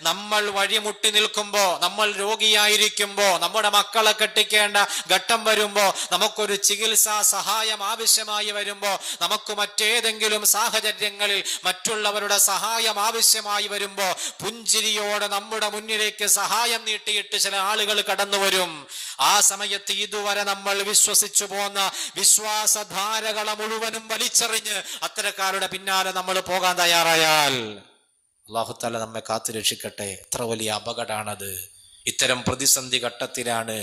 നമ്മൾ വഴിമുട്ടി നിൽക്കുമ്പോ, നമ്മൾ രോഗിയായിരിക്കുമ്പോ, നമ്മുടെ മക്കളെ കെട്ടിക്കേണ്ട ഘട്ടം വരുമ്പോ, നമുക്കൊരു ചികിത്സാ സഹായം ആവശ്യമായി വരുമ്പോ, നമുക്ക് മറ്റേതെങ്കിലും സാഹചര്യങ്ങളിൽ മറ്റുള്ളവരുടെ സഹായം ആവശ്യമായി വരുമ്പോ, പുഞ്ചിരിയോടെ നമ്മുടെ മുന്നിലേക്ക് സഹായം നീട്ടിയിട്ട് ചില ആളുകൾ കടന്നു വരും. ആ സമയത്ത് ഇതുവരെ നമ്മൾ വിശ്വസിച്ചു പോന്ന വിശ്വാസധാരകളെ മുഴുവനും വലിച്ചെറിഞ്ഞ് അത്തരക്കാരുടെ പിന്നാലെ നമ്മൾ പോകാൻ തയ്യാറായാൽ അല്ലാഹു തആല നമ്മെ കാത്തു രക്ഷിക്കട്ടെ. എത്ര വലിയ അപകടമാണത്! ഇത്തരം പ്രതിസന്ധി ഘട്ടത്തിലാണ്,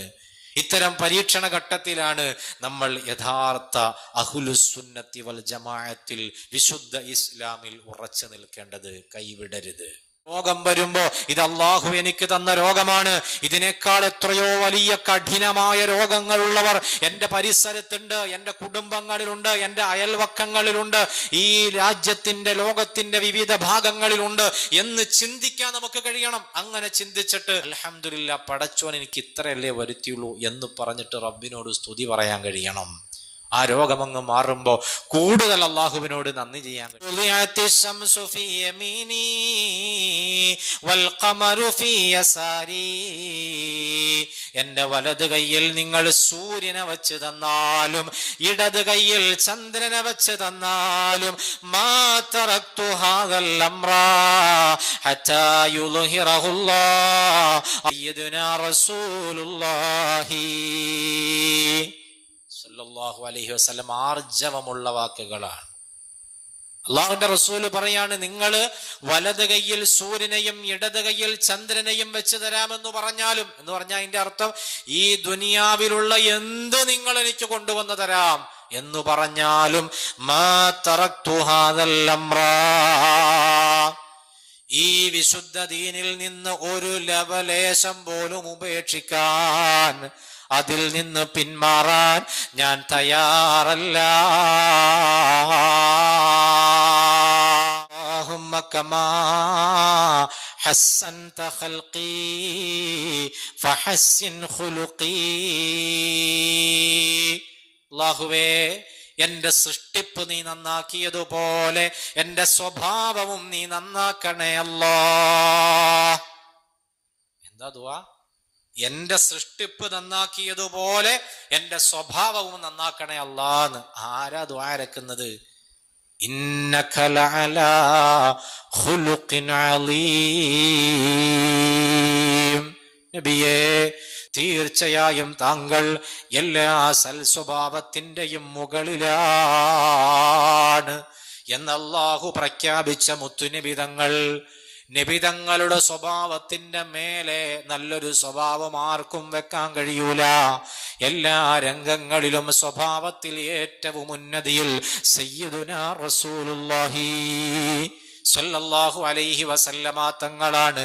ഇത്തരം പരീക്ഷണ ഘട്ടത്തിലാണ് നമ്മൾ യഥാർത്ഥ അഹ്ലുസുന്നത്തി വൽ ജമാഅത്തിൽ, വിശുദ്ധ ഇസ്ലാമിൽ ഉറച്ചു നിൽക്കേണ്ടത്. കൈവിടരുത്. രോഗം വരുമ്പോ ഇത് അള്ളാഹു എനിക്ക് തന്ന രോഗമാണ്, ഇതിനേക്കാൾ എത്രയോ വലിയ കഠിനമായ രോഗങ്ങളുള്ളവർ എന്റെ പരിസരത്തുണ്ട്, എന്റെ കുടുംബങ്ങളിലുണ്ട്, എന്റെ അയൽവക്കങ്ങളിലുണ്ട്, ഈ രാജ്യത്തിന്റെ ലോകത്തിന്റെ വിവിധ ഭാഗങ്ങളിലുണ്ട് എന്ന് ചിന്തിക്കാൻ നമുക്ക് കഴിയണം. അങ്ങനെ ചിന്തിച്ചിട്ട് അൽഹംദുലില്ലാഹ് പടച്ചോൻ എനിക്ക് ഇത്രയല്ലേ വരുത്തിയുള്ളൂ എന്ന് പറഞ്ഞിട്ട് റബ്ബിനോട് സ്തുതി പറയാൻ കഴിയണം. ആ രോഗമങ്ങ് മാറുമ്പോ കൂടുതൽ അള്ളാഹുവിനോട് നന്ദി ചെയ്യാൻ കഴിയും. എന്റെ വലത് കയ്യിൽ നിങ്ങൾ സൂര്യനെ വെച്ച് തന്നാലും ഇടത് കയ്യിൽ ചന്ദ്രനെ വെച്ച് തന്നാലും മാ തറക്തു ഹാദൽ അംറാ ഹത്താ യുൽഹിറഹുല്ലാഹ് സയ്യിദുനാ റസൂലുള്ളാഹി സല്ലല്ലാഹു അലൈഹി വസല്ലം. ആർജവമുള്ള വാക്കുകളാണ്. അള്ളാഹുവിന്റെ റസൂല് പറയാണ്, നിങ്ങൾ വലത് കയ്യിൽ സൂര്യനെയും ഇടത് കയ്യിൽ ചന്ദ്രനെയും വെച്ച് തരാമെന്ന് പറഞ്ഞാലും, എന്ന് പറഞ്ഞാൽ അതിന്റെ അർത്ഥം ഈ ദുനിയാവിലുള്ള എന്ത് നിങ്ങൾ എനിക്ക് കൊണ്ടുവന്ന് തരാം എന്ന് പറഞ്ഞാലും മാ തറക്തു ഹാദൽ അംറാ, ഈ വിശുദ്ധ ദീനിൽ നിന്ന് ഒരു ലവലേശം പോലും ഉപേക്ഷിക്കാൻ, അതിൽ നിന്ന് പിന്മാറാൻ ഞാൻ തയ്യാറല്ല. അല്ലാഹുമ്മ കമാ ഹസ്സൻത ഖൽഖി ഫഹസ്സിൻ ഖുലുഖി. അല്ലാഹുവേ, എന്റെ സൃഷ്ടിപ്പ് നീ നന്നാക്കിയതുപോലെ എന്റെ സ്വഭാവവും നീ നന്നാക്കണേ അല്ലാഹ്. എന്താ ദുആ? എന്റെ സൃഷ്ടിപ്പ് നന്നാക്കിയതുപോലെ എന്റെ സ്വഭാവവും നന്നാക്കണേ അല്ലാന്ന്. ആരാ ദുആ ഇറക്കുന്നത്? ഇന്നക ലഅലാ ഖുലുഖിൻ അലീം. നബിയേ, തീർച്ചയായും താങ്കൾ എല്ലാ സൽസ്വഭാവത്തിന്റെയും മുകളിലാണ് എന്ന് അല്ലാഹു പ്രഖ്യാപിച്ച മുത്തുനബി തങ്ങൾ. നബിതങ്ങളുടെ സ്വഭാവത്തിന്റെ മേലെ നല്ലൊരു സ്വഭാവം ആർക്കും വെക്കാൻ കഴിയൂല. എല്ലാ രംഗങ്ങളിലും സ്വഭാവത്തിൽ ഏറ്റവും ഉന്നതിയിൽ സയ്യിദുനാ റസൂലുള്ളാഹി സ്വല്ലല്ലാഹു അലൈഹി വസല്ലമ തങ്ങളാണ്.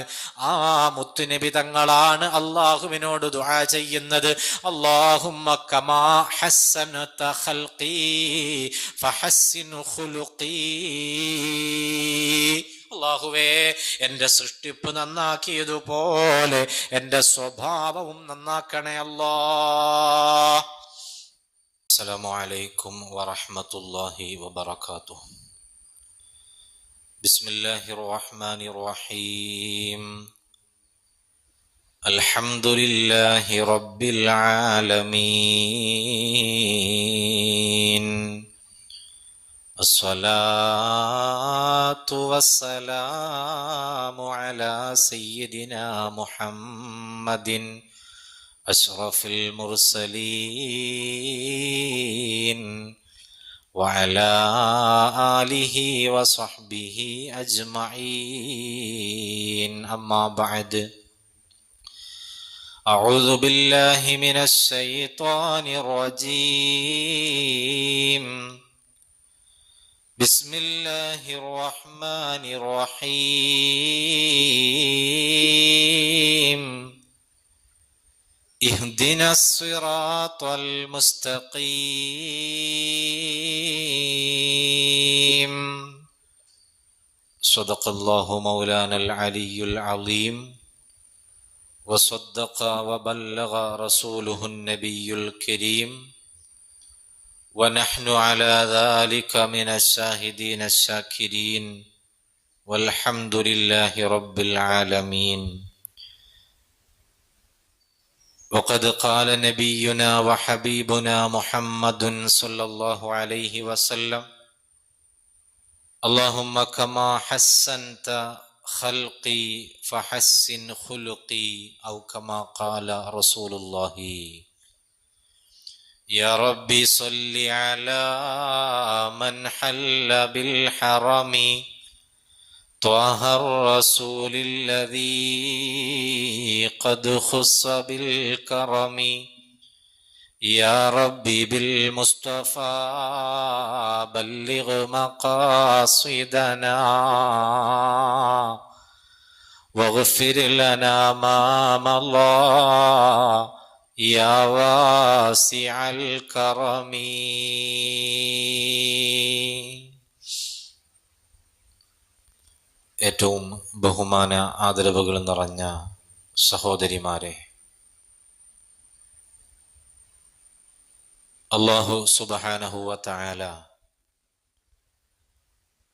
ആ മുത്തുനബി തങ്ങളാണ് അള്ളാഹുവിനോട് ദുആ ചെയ്യുന്നത്. അല്ലാഹുമ്മ കമാ ഹസ്സനത ഖൽഖി ഫഹസ്സിൻ ഖുലുഖി. അല്ലാഹുവേ, എന്റെ സൃഷ്ടിപ്പ് നന്നാക്കിയതുപോലെ എന്റെ സ്വഭാവവും നന്നാക്കണേ അല്ലാഹ്. അസ്സലാമു അലൈക്കും വറഹ്മത്തുള്ളാഹി വബറകാതുഹു. ബിസ്മില്ലാഹിർ റഹ്മാനിർ റഹീം. അൽഹംദുലില്ലാഹി റബ്ബിൽ ആലമീൻ. الصلاة والسلام على سيدنا محمد أشرف المرسلين وعلى آله وصحبه أجمعين. أما بعد، أعوذ بالله من الشيطان الرجيم. بسم الله الرحمن الرحيم. اهدنا الصراط المستقيم. صدق الله مولانا العلي العظيم، وصدق وبلغ رسوله النبي الكريم، ونحن على ذلك من الشاهدين الشاكرين، والحمد لله رب العالمين. وقد قال نبينا وحبيبنا محمد صلى الله عليه وسلم: اللهم كما حسنت خلقي فحسن خلقي، أو كما قال رسول الله. يا ربي صل على من حل بالحرم، طه الرسول الذي قد خص بالكرم. يا ربي بالمصطفى بلغ مقاصدنا، واغفر لنا ما مضى يا واسع الكرم. ഏറ്റവും ബഹുമാന ആദരവുകൾ നിറഞ്ഞ സഹോദരിമാരെ, അല്ലാഹു സുബ്ഹാനഹു വ തആല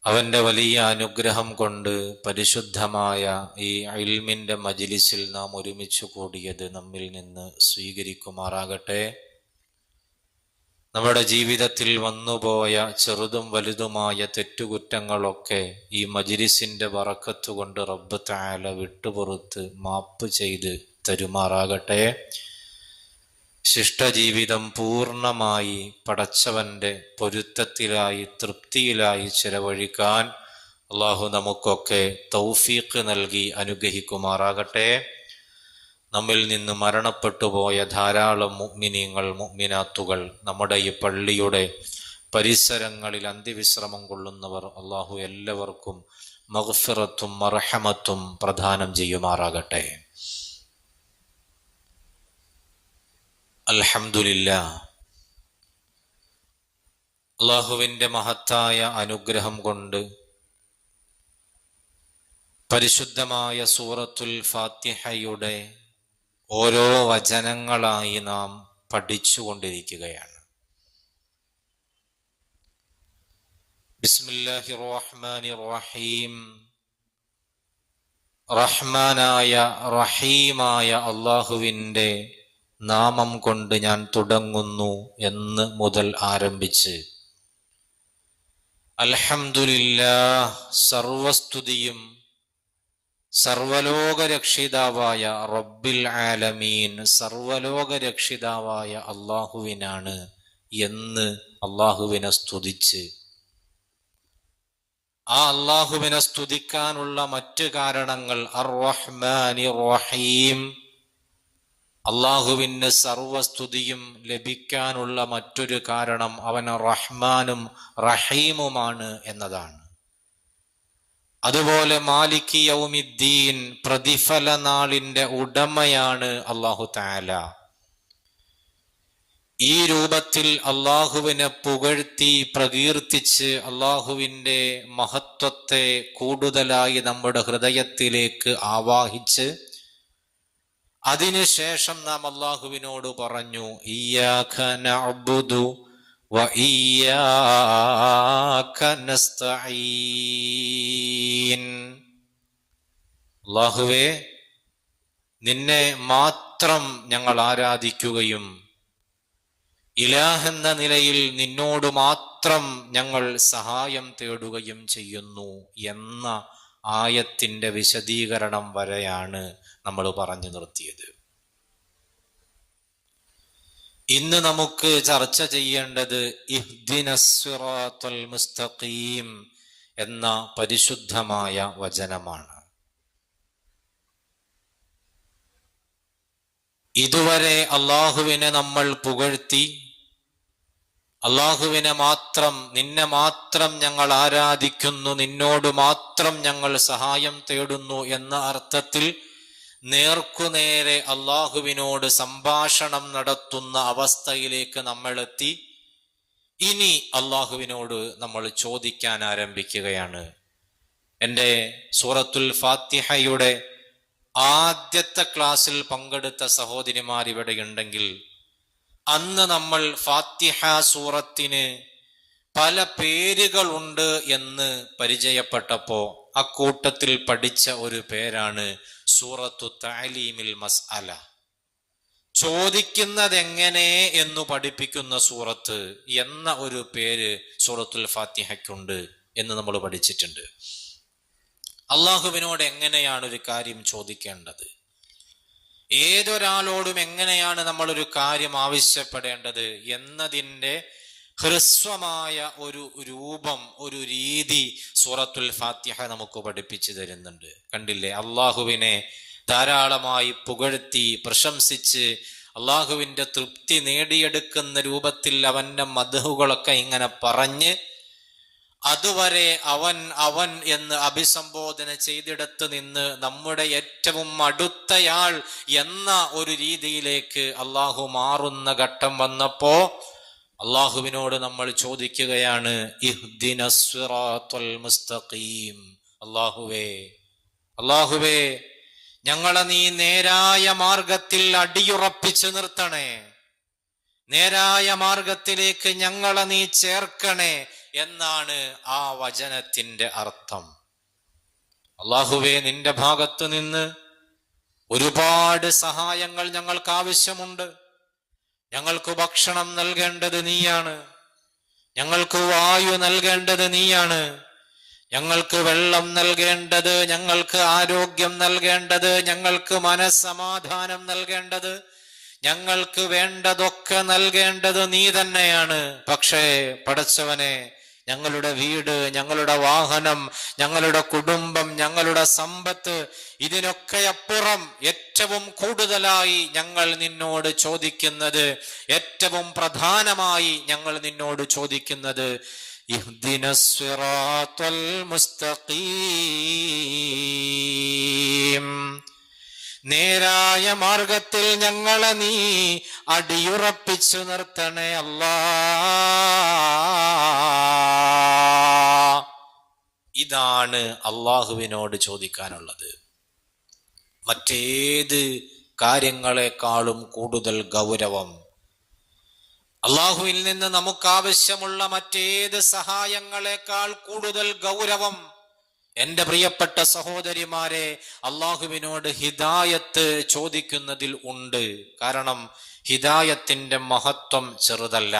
അവന്റെ വലിയ അനുഗ്രഹം കൊണ്ട് പരിശുദ്ധമായ ഈ ഇൽമിന്റെ മജ്ലിസിൽ നാം ഒരുമിച്ച് കൂടിയത് നമ്മിൽ നിന്ന് സ്വീകരിക്കുമാറാകട്ടെ. നമ്മുടെ ജീവിതത്തിൽ വന്നുപോയ ചെറുതും വലുതുമായ തെറ്റുകുറ്റങ്ങളൊക്കെ ഈ മജ്ലിസിന്റെ ബറക്കത്ത് കൊണ്ട് റബ്ബ് തആല വിട്ടുപുറത്ത് മാപ്പ് ചെയ്ത് തരുമാറാകട്ടെ. ശിഷ്ടജീവിതം പൂർണ്ണമായി പടച്ചവന്റെ പൊരുത്തത്തിലായി തൃപ്തിയിലായി ചെലവഴിക്കാൻ അല്ലാഹു നമുക്കൊക്കെ തൗഫീഖ് നൽകി അനുഗ്രഹിക്കുമാറാകട്ടെ. നമ്മിൽ നിന്ന് മരണപ്പെട്ടുപോയ ധാരാളം മുഅ്മിനീങ്ങൾ മുഅ്മിനാത്തുകൾ നമ്മുടെ ഈ പള്ളിയുടെ പരിസരങ്ങളിൽ അന്ത്യവിശ്രമം കൊള്ളുന്നവർ അല്ലാഹു എല്ലാവർക്കും മഗ്ഫിറത്തും മർഹമത്തും പ്രദാനം ചെയ്യുമാറാകട്ടെ. അൽഹംദുലില്ലാഹ്, അല്ലാഹുവിൻ്റെ മഹത്തായ അനുഗ്രഹം കൊണ്ട് പരിശുദ്ധമായ സൂറത്തുൽ ഫാത്തിഹയുടെ ഓരോ വചനങ്ങളായി നാം പഠിച്ചുകൊണ്ടിരിക്കുകയാണ്. ബിസ്മില്ലാഹിർ റഹ്മാനിർ റഹീം. റഹ്മാനായ റഹീമായ അല്ലാഹുവിൻ്റെ നാമം കൊണ്ട് ഞാൻ തുടങ്ങുന്നു എന്ന് മുതൽ ആരംഭിച്ച് അൽഹംദുലില്ലാഹ്, സർവസ്തുതിയും സർവലോകരക്ഷിതാവായ റബ്ബിൽ ആലമീൻ, സർവലോകരക്ഷിതാവായ അള്ളാഹുവിനാണ് എന്ന് അള്ളാഹുവിനെ സ്തുതിച്ച് ആ അള്ളാഹുവിനെ സ്തുതിക്കാനുള്ള മറ്റ് കാരണങ്ങൾ അർ റഹ്മാനിർ റഹീം, അള്ളാഹുവിന് സർവസ്തുതിയും ലഭിക്കാനുള്ള മറ്റൊരു കാരണം അവൻ റഹ്മാനും റഹീമുമാണ് എന്നതാണ്. അതുപോലെ മാലികി യൗമിദ്ദീൻ, പ്രതിഫല നാളിന്റെ ഉടമയാണ് അല്ലാഹു തആല. ഈ രൂപത്തിൽ അള്ളാഹുവിനെ പുകഴ്ത്തി പ്രകീർത്തിച്ച് അള്ളാഹുവിൻ്റെ മഹത്വത്തെ കൂടുതലായി നമ്മുടെ ഹൃദയത്തിലേക്ക് ആവാഹിച്ച് അതിനുശേഷം നാം അള്ളാഹുവിനോട് പറഞ്ഞു: ഇയ്യാക നഅ്ബുദു വ ഇയ്യാക നസ്തഈൻ. അല്ലാഹുവേ, നിന്നെ മാത്രം ഞങ്ങൾ ആരാധിക്കുകയും ഇലാഹ് എന്ന നിലയിൽ നിന്നോട് മാത്രം ഞങ്ങൾ സഹായം തേടുകയും ചെയ്യുന്നു എന്ന ആയത്തിന്റെ വിശദീകരണം വരെയാണ് നമ്മൾ പറഞ്ഞു നിർത്തിയത്. ഇന്ന് നമുക്ക് ചർച്ച ചെയ്യേണ്ടത് ഇഹ്ദിനസ് സിറാത്തൽ മുസ്തഖീം എന്ന പരിശുദ്ധമായ വചനമാണ്. ഇതുവരെ അള്ളാഹുവിനെ നമ്മൾ പുകഴ്ത്തി, അള്ളാഹുവിനെ മാത്രം, നിന്നെ മാത്രം ഞങ്ങൾ ആരാധിക്കുന്നു, നിന്നോട് മാത്രം ഞങ്ങൾ സഹായം തേടുന്നു എന്ന അർത്ഥത്തിൽ നേർക്കുനേരെ അള്ളാഹുവിനോട് സംഭാഷണം നടത്തുന്ന അവസ്ഥയിലേക്ക് നമ്മൾ എത്തി. ഇനി അള്ളാഹുവിനോട് നമ്മൾ ചോദിക്കാൻ ആരംഭിക്കുകയാണ്. എൻ്റെ സൂറത്തുൽ ഫാത്തിഹയുടെ ആദ്യത്തെ ക്ലാസ്സിൽ പങ്കെടുത്ത സഹോദരിമാർ ഇവിടെ ഉണ്ടെങ്കിൽ, അന്ന് നമ്മൾ ഫാത്തിഹ സൂറത്തിന് പല പേരുകളുണ്ട് എന്ന് പരിചയപ്പെട്ടപ്പോ അക്കൂട്ടത്തിൽ പഠിച്ച ഒരു പേരാണ് സൂറത്തു തഅലീമിൽ മസ്അല. ചോദിക്കുന്നതെങ്ങനെ എന്നു പഠിപ്പിക്കുന്ന സൂറത്ത് എന്ന ഒരു പേര് സൂറത്തുൽ ഫാത്തിഹയ്ക്കുണ്ട് എന്ന് നമ്മൾ പഠിച്ചിട്ടുണ്ട്. അള്ളാഹുവിനോട് എങ്ങനെയാണ് ഒരു കാര്യം ചോദിക്കേണ്ടത്, ഏതൊരാളോടും എങ്ങനെയാണ് നമ്മളൊരു കാര്യം ആവശ്യപ്പെടേണ്ടത് എന്നതിൻ്റെ ഹ്രസ്വമായ ഒരു രൂപം, ഒരു രീതി സൂറത്തുൽ ഫാത്തിഹ നമുക്ക് പഠിപ്പിച്ചു തരുന്നുണ്ട്. കണ്ടില്ലേ, അള്ളാഹുവിനെ ധാരാളമായി പുകഴ്ത്തി പ്രശംസിച്ച് അള്ളാഹുവിൻ്റെ തൃപ്തി നേടിയെടുക്കുന്ന രൂപത്തിൽ അവൻ്റെ മദ്ഹുകളൊക്കെ ഇങ്ങനെ പറഞ്ഞ് അതുവരെ അവൻ അവൻ എന്ന് അഭിസംബോധന ചെയ്തിടത്ത് നിന്ന് നമ്മുടെ ഏറ്റവും അടുത്തയാൾ എന്ന ഒരു രീതിയിലേക്ക് അള്ളാഹു മാറുന്ന ഘട്ടം വന്നപ്പോ അള്ളാഹുവിനോട് നമ്മൾ ചോദിക്കുകയാണ്, ഇഹ്ദിനസ് സിറാത്തുൽ മുസ്തഖീം. അള്ളാഹുവേ ഞങ്ങളെ നീ നേരായ മാർഗത്തിൽ അടിയുറപ്പിച്ചു നിർത്തണേ, നേരായ മാർഗത്തിലേക്ക് ഞങ്ങളെ നീ ചേർക്കണേ എന്നാണ് ആ വചനത്തിന്റെ അർത്ഥം. അള്ളാഹുവേ, നിന്റെ ഭാഗത്തു നിന്ന് ഒരുപാട് സഹായങ്ങൾ ഞങ്ങൾക്ക് ആവശ്യമുണ്ട്. ഞങ്ങൾക്ക് ഭക്ഷണം നൽകേണ്ടത് നീയാണ്, ഞങ്ങൾക്ക് വായു നൽകേണ്ടത് നീയാണ്, ഞങ്ങൾക്ക് വെള്ളം നൽകേണ്ടത്, ഞങ്ങൾക്ക് ആരോഗ്യം നൽകേണ്ടത്, ഞങ്ങൾക്ക് മനസ്സമാധാനം നൽകേണ്ടത്, ഞങ്ങൾക്ക് വേണ്ടതൊക്കെ നൽകേണ്ടത് നീ തന്നെയാണ്. പക്ഷേ പടച്ചവനെ, ഞങ്ങളുടെ വീട്, ഞങ്ങളുടെ വാഹനം, ഞങ്ങളുടെ കുടുംബം, ഞങ്ങളുടെ സമ്പത്ത്, ഇതിനൊക്കെ അപ്പുറം ഏറ്റവും കൂടുതലായി ഞങ്ങൾ നിന്നോട് ചോദിക്കുന്നത്, ഏറ്റവും പ്രധാനമായി ഞങ്ങൾ നിന്നോട് ചോദിക്കുന്നത് ഇഹ്ദിനസ് സിറാത്തുൽ മുസ്തഖീം, നേരായ മാർഗത്തിൽ ഞങ്ങളെ നീ അടിയുറപ്പിച്ചു നിർത്തണേ അല്ലാ. ഇതാണ് അള്ളാഹുവിനോട് ചോദിക്കാനുള്ളത്. മറ്റേത് കാര്യങ്ങളെക്കാളും കൂടുതൽ ഗൗരവം, അള്ളാഹുവിൽ നിന്ന് നമുക്കാവശ്യമുള്ള മറ്റേത് സഹായങ്ങളെക്കാൾ കൂടുതൽ ഗൗരവം, എന്റെ പ്രിയപ്പെട്ട സഹോദരിമാരെ, അള്ളാഹുവിനോട് ഹിദായത്ത് ചോദിക്കുന്നതിൽ ഉണ്ട്. കാരണം ഹിദായത്തിന്റെ മഹത്വം ചെറുതല്ല,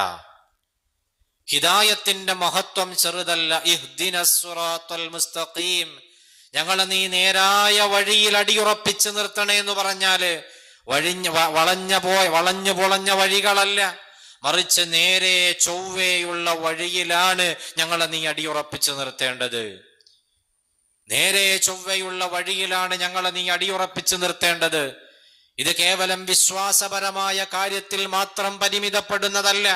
ഹിദായത്തിന്റെ മഹത്വം ചെറുതല്ല. ഇഹ്ദിനസ് സിറാത്തുൽ മുസ്തഖീം, ഞങ്ങളെ നീ നേരായ വഴിയിൽ അടിയുറപ്പിച്ചു നിർത്തണേ എന്ന് പറഞ്ഞാല് വളഞ്ഞു പൊളഞ്ഞ വഴികളല്ല, മറിച്ച് നേരെ ചൊവ്വേയുള്ള വഴിയിലാണ് ഞങ്ങളെ നീ അടിയുറപ്പിച്ചു നിർത്തേണ്ടത്. നേരെ ചൊവ്വയുള്ള വഴിയിലാണ് ഞങ്ങളെ നീ അടിയുറപ്പിച്ചു നിർത്തേണ്ടത്. ഇത് കേവലം വിശ്വാസപരമായ കാര്യത്തിൽ മാത്രം പരിമിതപ്പെടുന്നതല്ല,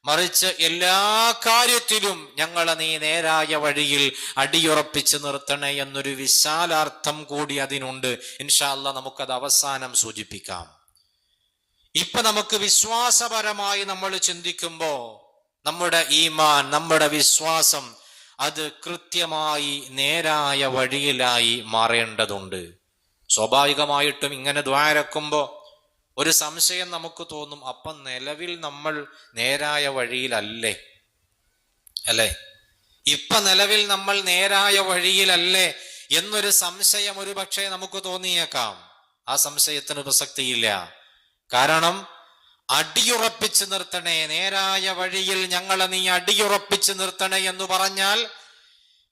മറിച്ച് എല്ലാ കാര്യത്തിലും ഞങ്ങളെ നീ നേരായ വഴിയിൽ അടിയുറപ്പിച്ചു നിർത്തണേ എന്നൊരു വിശാലാർത്ഥം കൂടി അതിനുണ്ട്. ഇൻഷാ അല്ലാഹ് നമുക്കത് അവസാനം സൂചിപ്പിക്കാം. ഇപ്പൊ നമുക്ക് വിശ്വാസപരമായി നമ്മൾ ചിന്തിക്കുമ്പോ നമ്മുടെ ഈമാൻ, നമ്മുടെ വിശ്വാസം അത് കൃത്യമായി നേരായ വഴിയിലായി മാറേണ്ടതുണ്ട്. സ്വാഭാവികമായിട്ടും ഇങ്ങനെ ദ്വാരക്കുമ്പോ ഒരു സംശയം നമുക്ക് തോന്നും, അപ്പം നിലവിൽ നമ്മൾ നേരായ വഴിയിലല്ലേ, അല്ലേ? ഇപ്പൊ നിലവിൽ നമ്മൾ നേരായ വഴിയിലല്ലേ എന്നൊരു സംശയം ഒരു പക്ഷേ നമുക്ക് തോന്നിയേക്കാം. ആ സംശയത്തിന് പ്രസക്തിയില്ല. കാരണം അടിയുറപ്പിച്ചു നിർത്തണേ, നേരായ വഴിയിൽ ഞങ്ങളെ നീ അടിയുറപ്പിച്ചു നിർത്തണേ എന്ന് പറഞ്ഞാൽ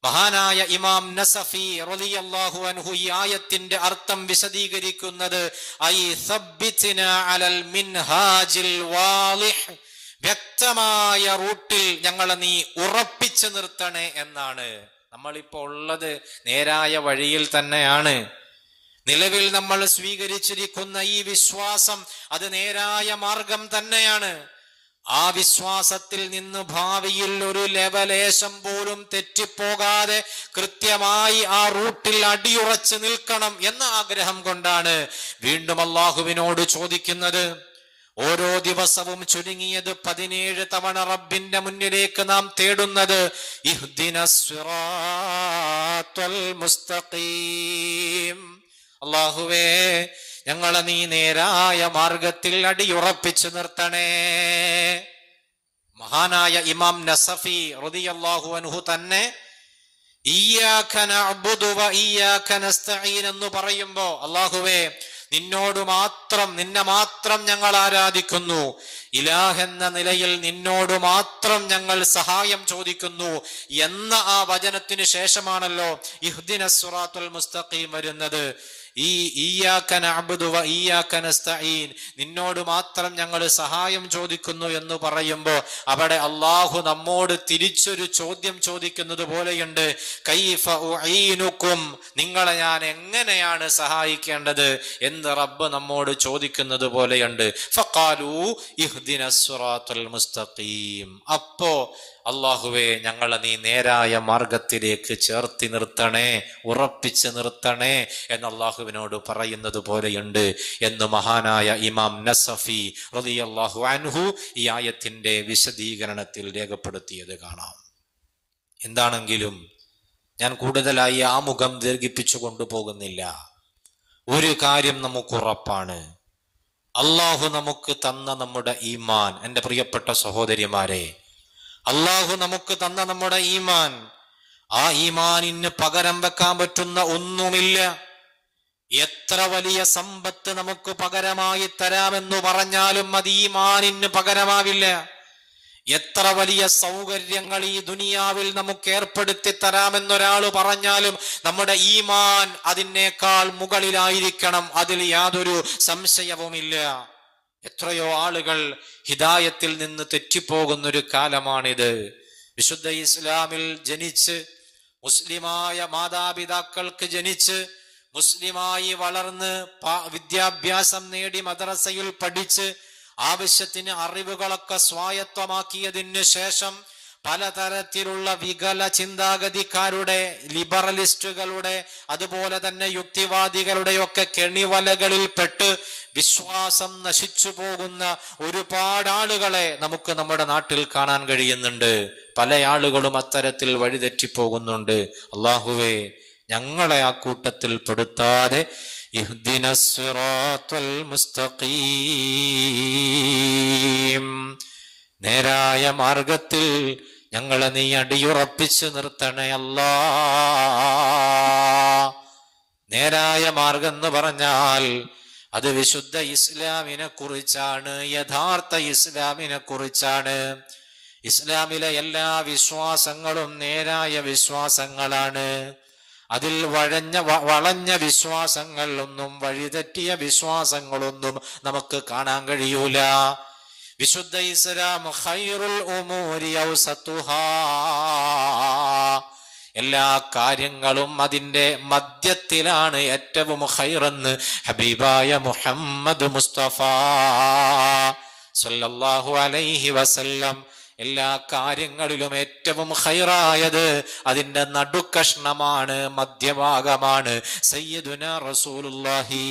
മഹാനായ ഇമാം നസഫി റളിയല്ലാഹു അൻഹു ഈ ആയത്തിന്റെ അർത്ഥം വിശദീകരിക്കുന്നത് ഐ സബ്ബിത്നാ അലൽ മിൻഹാജിൽ വാളിഹ്, വ്യക്തമായ റൂട്ടിൽ ഞങ്ങളെ നീ ഉറപ്പിച്ചു നിർത്തണേ എന്നാണ്. നമ്മളിപ്പോ ഉള്ളത് നേരായ വഴിയിൽ തന്നെയാണ്. നിലവിൽ നമ്മൾ സ്വീകരിച്ചിരിക്കുന്ന ഈ വിശ്വാസം അത് നേരായ മാർഗം തന്നെയാണ്. ആ വിശ്വാസത്തിൽ നിന്ന് ഭാവിയിൽ ഒരു ലെവലേശം പോലും തെറ്റിപ്പോകാതെ കൃത്യമായി ആ റൂട്ടിൽ അടിയുറച്ചു നിൽക്കണം എന്ന ആഗ്രഹം കൊണ്ടാണ് വീണ്ടും അള്ളാഹുവിനോട് ചോദിക്കുന്നത്. ഓരോ ദിവസവും ചുരുങ്ങിയത് 17 തവണ റബ്ബിന്റെ മുന്നിലേക്ക് നാം തേടുന്നത് ഇഹ്ദിനസ് സിറാത്തുൽ മുസ്തഖീം, അല്ലാഹുവേ ഞങ്ങളെ നീ നേരായ മാർഗത്തിൽ അടിയുറപ്പിച്ചു നിർത്തണേ. മഹാനായ ഇമാം നസഫി റളിയല്ലാഹു അൻഹു തന്നെ ഇയ്യാക നഅ്ബുദു വ ഇയ്യാക നസ്തഈൻ എന്ന് പറയുമ്പോ അല്ലാഹുവേ നിന്നെ മാത്രം ഞങ്ങൾ ആരാധിക്കുന്നു, ഇലാഹ് എന്ന നിലയിൽ നിന്നോട് മാത്രം ഞങ്ങൾ സഹായം ചോദിക്കുന്നു എന്ന ആ വചനത്തിന് ശേഷമാണല്ലോ ഇഹ്ദിനസ് സിറാത്തുൽ മുസ്തഖീം വരുന്നത്. ഈ ഇയ്യാക നഅ്ബുദു വ ഇയ്യാക നസ്തഈൻ, നിന്നോട് മാത്രം ഞങ്ങൾ സഹായം ചോദിക്കുന്നു എന്ന് പറയുമ്പോൾ അവിടെ അള്ളാഹു നമ്മോട് തിരിച്ചൊരു ചോദ്യം ചോദിക്കുന്നത് പോലെയുണ്ട്. കൈഫ ഉഈനുക്കും, നിങ്ങളെ ഞാൻ എങ്ങനെയാണ് സഹായിക്കേണ്ടത് എന്ന് റബ്ബ് നമ്മോട് ചോദിക്കുന്നത് പോലെയുണ്ട്. ഫഖാലൂ ഇഹ്ദിനസ് സിറാത്തുൽ മുസ്തഖീം, അപ്പോ അള്ളാഹുവേ ഞങ്ങളെ നീ നേരായ മാർഗത്തിലേക്ക് ചേർത്തി നിർത്തണേ, ഉറപ്പിച്ച് നിർത്തണേ എന്ന് അള്ളാഹുവിനോട് പറയുന്നത് പോലെയുണ്ട് എന്ന് മഹാനായ ഇമാം നസഫി റളിയല്ലാഹു അൻഹു ഈ ആയത്തിന്റെ വിശദീകരണത്തിൽ രേഖപ്പെടുത്തിയത് കാണാം. എന്താണെങ്കിലും ഞാൻ കൂടുതലായി ആമുഖം ദീർഘിപ്പിച്ചു കൊണ്ടുപോകുന്നില്ല. ഒരു കാര്യം നമുക്ക് ഉറപ്പാണ്, അള്ളാഹു നമുക്ക് തന്ന നമ്മുടെ ഈമാൻ, എൻ്റെ പ്രിയപ്പെട്ട സഹോദരിമാരെ, അള്ളാഹു നമുക്ക് തന്ന നമ്മുടെ ഈമാൻ, ആ ഈമാനിന് പകരം വെക്കാൻ പറ്റുന്ന ഒന്നുമില്ല. എത്ര വലിയ സമ്പത്ത് നമുക്ക് പകരമായി തരാമെന്ന് പറഞ്ഞാലും അത് ഈമാനിന് പകരമാവില്ല. എത്ര വലിയ സൗകര്യങ്ങൾ ഈ ദുനിയാവിൽ നമുക്ക് ഏർപ്പെടുത്തി തരാമെന്നൊരാൾ പറഞ്ഞാലും നമ്മുടെ ഈമാൻ അതിനേക്കാൾ മുകളിലായിരിക്കണം, അതിൽ യാതൊരു സംശയവുമില്ല. എത്രയോ ആളുകൾ ഹിദായത്തിൽ നിന്ന് തെറ്റിപ്പോകുന്നൊരു കാലമാണിത്. വിശുദ്ധ ഇസ്ലാമിൽ ജനിച്ച്, മുസ്ലിമായ മാതാപിതാക്കൾക്ക് ജനിച്ച്, മുസ്ലിമായി വളർന്ന് വിദ്യാഭ്യാസം നേടി മദ്രസയിൽ പഠിച്ച് ആവശ്യത്തിന് അറിവുകളൊക്കെ സ്വായത്തമാക്കിയതിന് ശേഷം പലതരത്തിലുള്ള വികല ചിന്താഗതിക്കാരുടെ, ലിബറലിസ്റ്റുകളുടെ, അതുപോലെ തന്നെ യുക്തിവാദികളുടെയൊക്കെ കെണിവലകളിൽ പെട്ട് വിശ്വാസം നശിച്ചു പോകുന്ന ഒരുപാട് ആളുകളെ നമുക്ക് നമ്മുടെ നാട്ടിൽ കാണാൻ കഴിയുന്നുണ്ട്. പല ആളുകളും അത്തരത്തിൽ വഴിതെറ്റിപ്പോകുന്നുണ്ട്. അല്ലാഹുവേ ഞങ്ങളെ ആ കൂട്ടത്തിൽ പെടുത്താതെ ഇഹ്ദിനസ് സിറാത്തുൽ മുസ്തഖീം, നേരായ മാർഗത്തിൽ ഞങ്ങളെ നീ അടിയുറപ്പിച്ചു നിർത്തണേ അല്ലാ. നേരായ മാർഗം എന്ന് പറഞ്ഞാൽ അത് വിശുദ്ധ ഇസ്ലാമിനെ കുറിച്ചാണ്, യഥാർത്ഥ ഇസ്ലാമിനെ കുറിച്ചാണ്. ഇസ്ലാമിലെ എല്ലാ വിശ്വാസങ്ങളും നേരായ വിശ്വാസങ്ങളാണ്. അതിൽ വളഞ്ഞ വിശ്വാസങ്ങളൊന്നും, വഴിതെറ്റിയ വിശ്വാസങ്ങളൊന്നും നമുക്ക് കാണാൻ കഴിയൂല. വിശുദ്ധ ഇസ്ലാം ഖൈറുൽ ഉമൂരി ഔസതുഹാ, എല്ലാ കാര്യങ്ങളും അതിന്റെ മധ്യത്തിലാണ് ഏറ്റവും ഖൈറെന്ന് ഹബീബായ മുഹമ്മദ് മുസ്തഫ സല്ലല്ലാഹു അലൈഹി വസല്ലം എല്ലാ കാര്യങ്ങളിലും ഏറ്റവും ഖൈറായത് അതിന്റെ നടുക്കഷ്ണമാണ്, മധ്യഭാഗമാണ്. സയ്യിദുനാ റസൂലുള്ളാഹി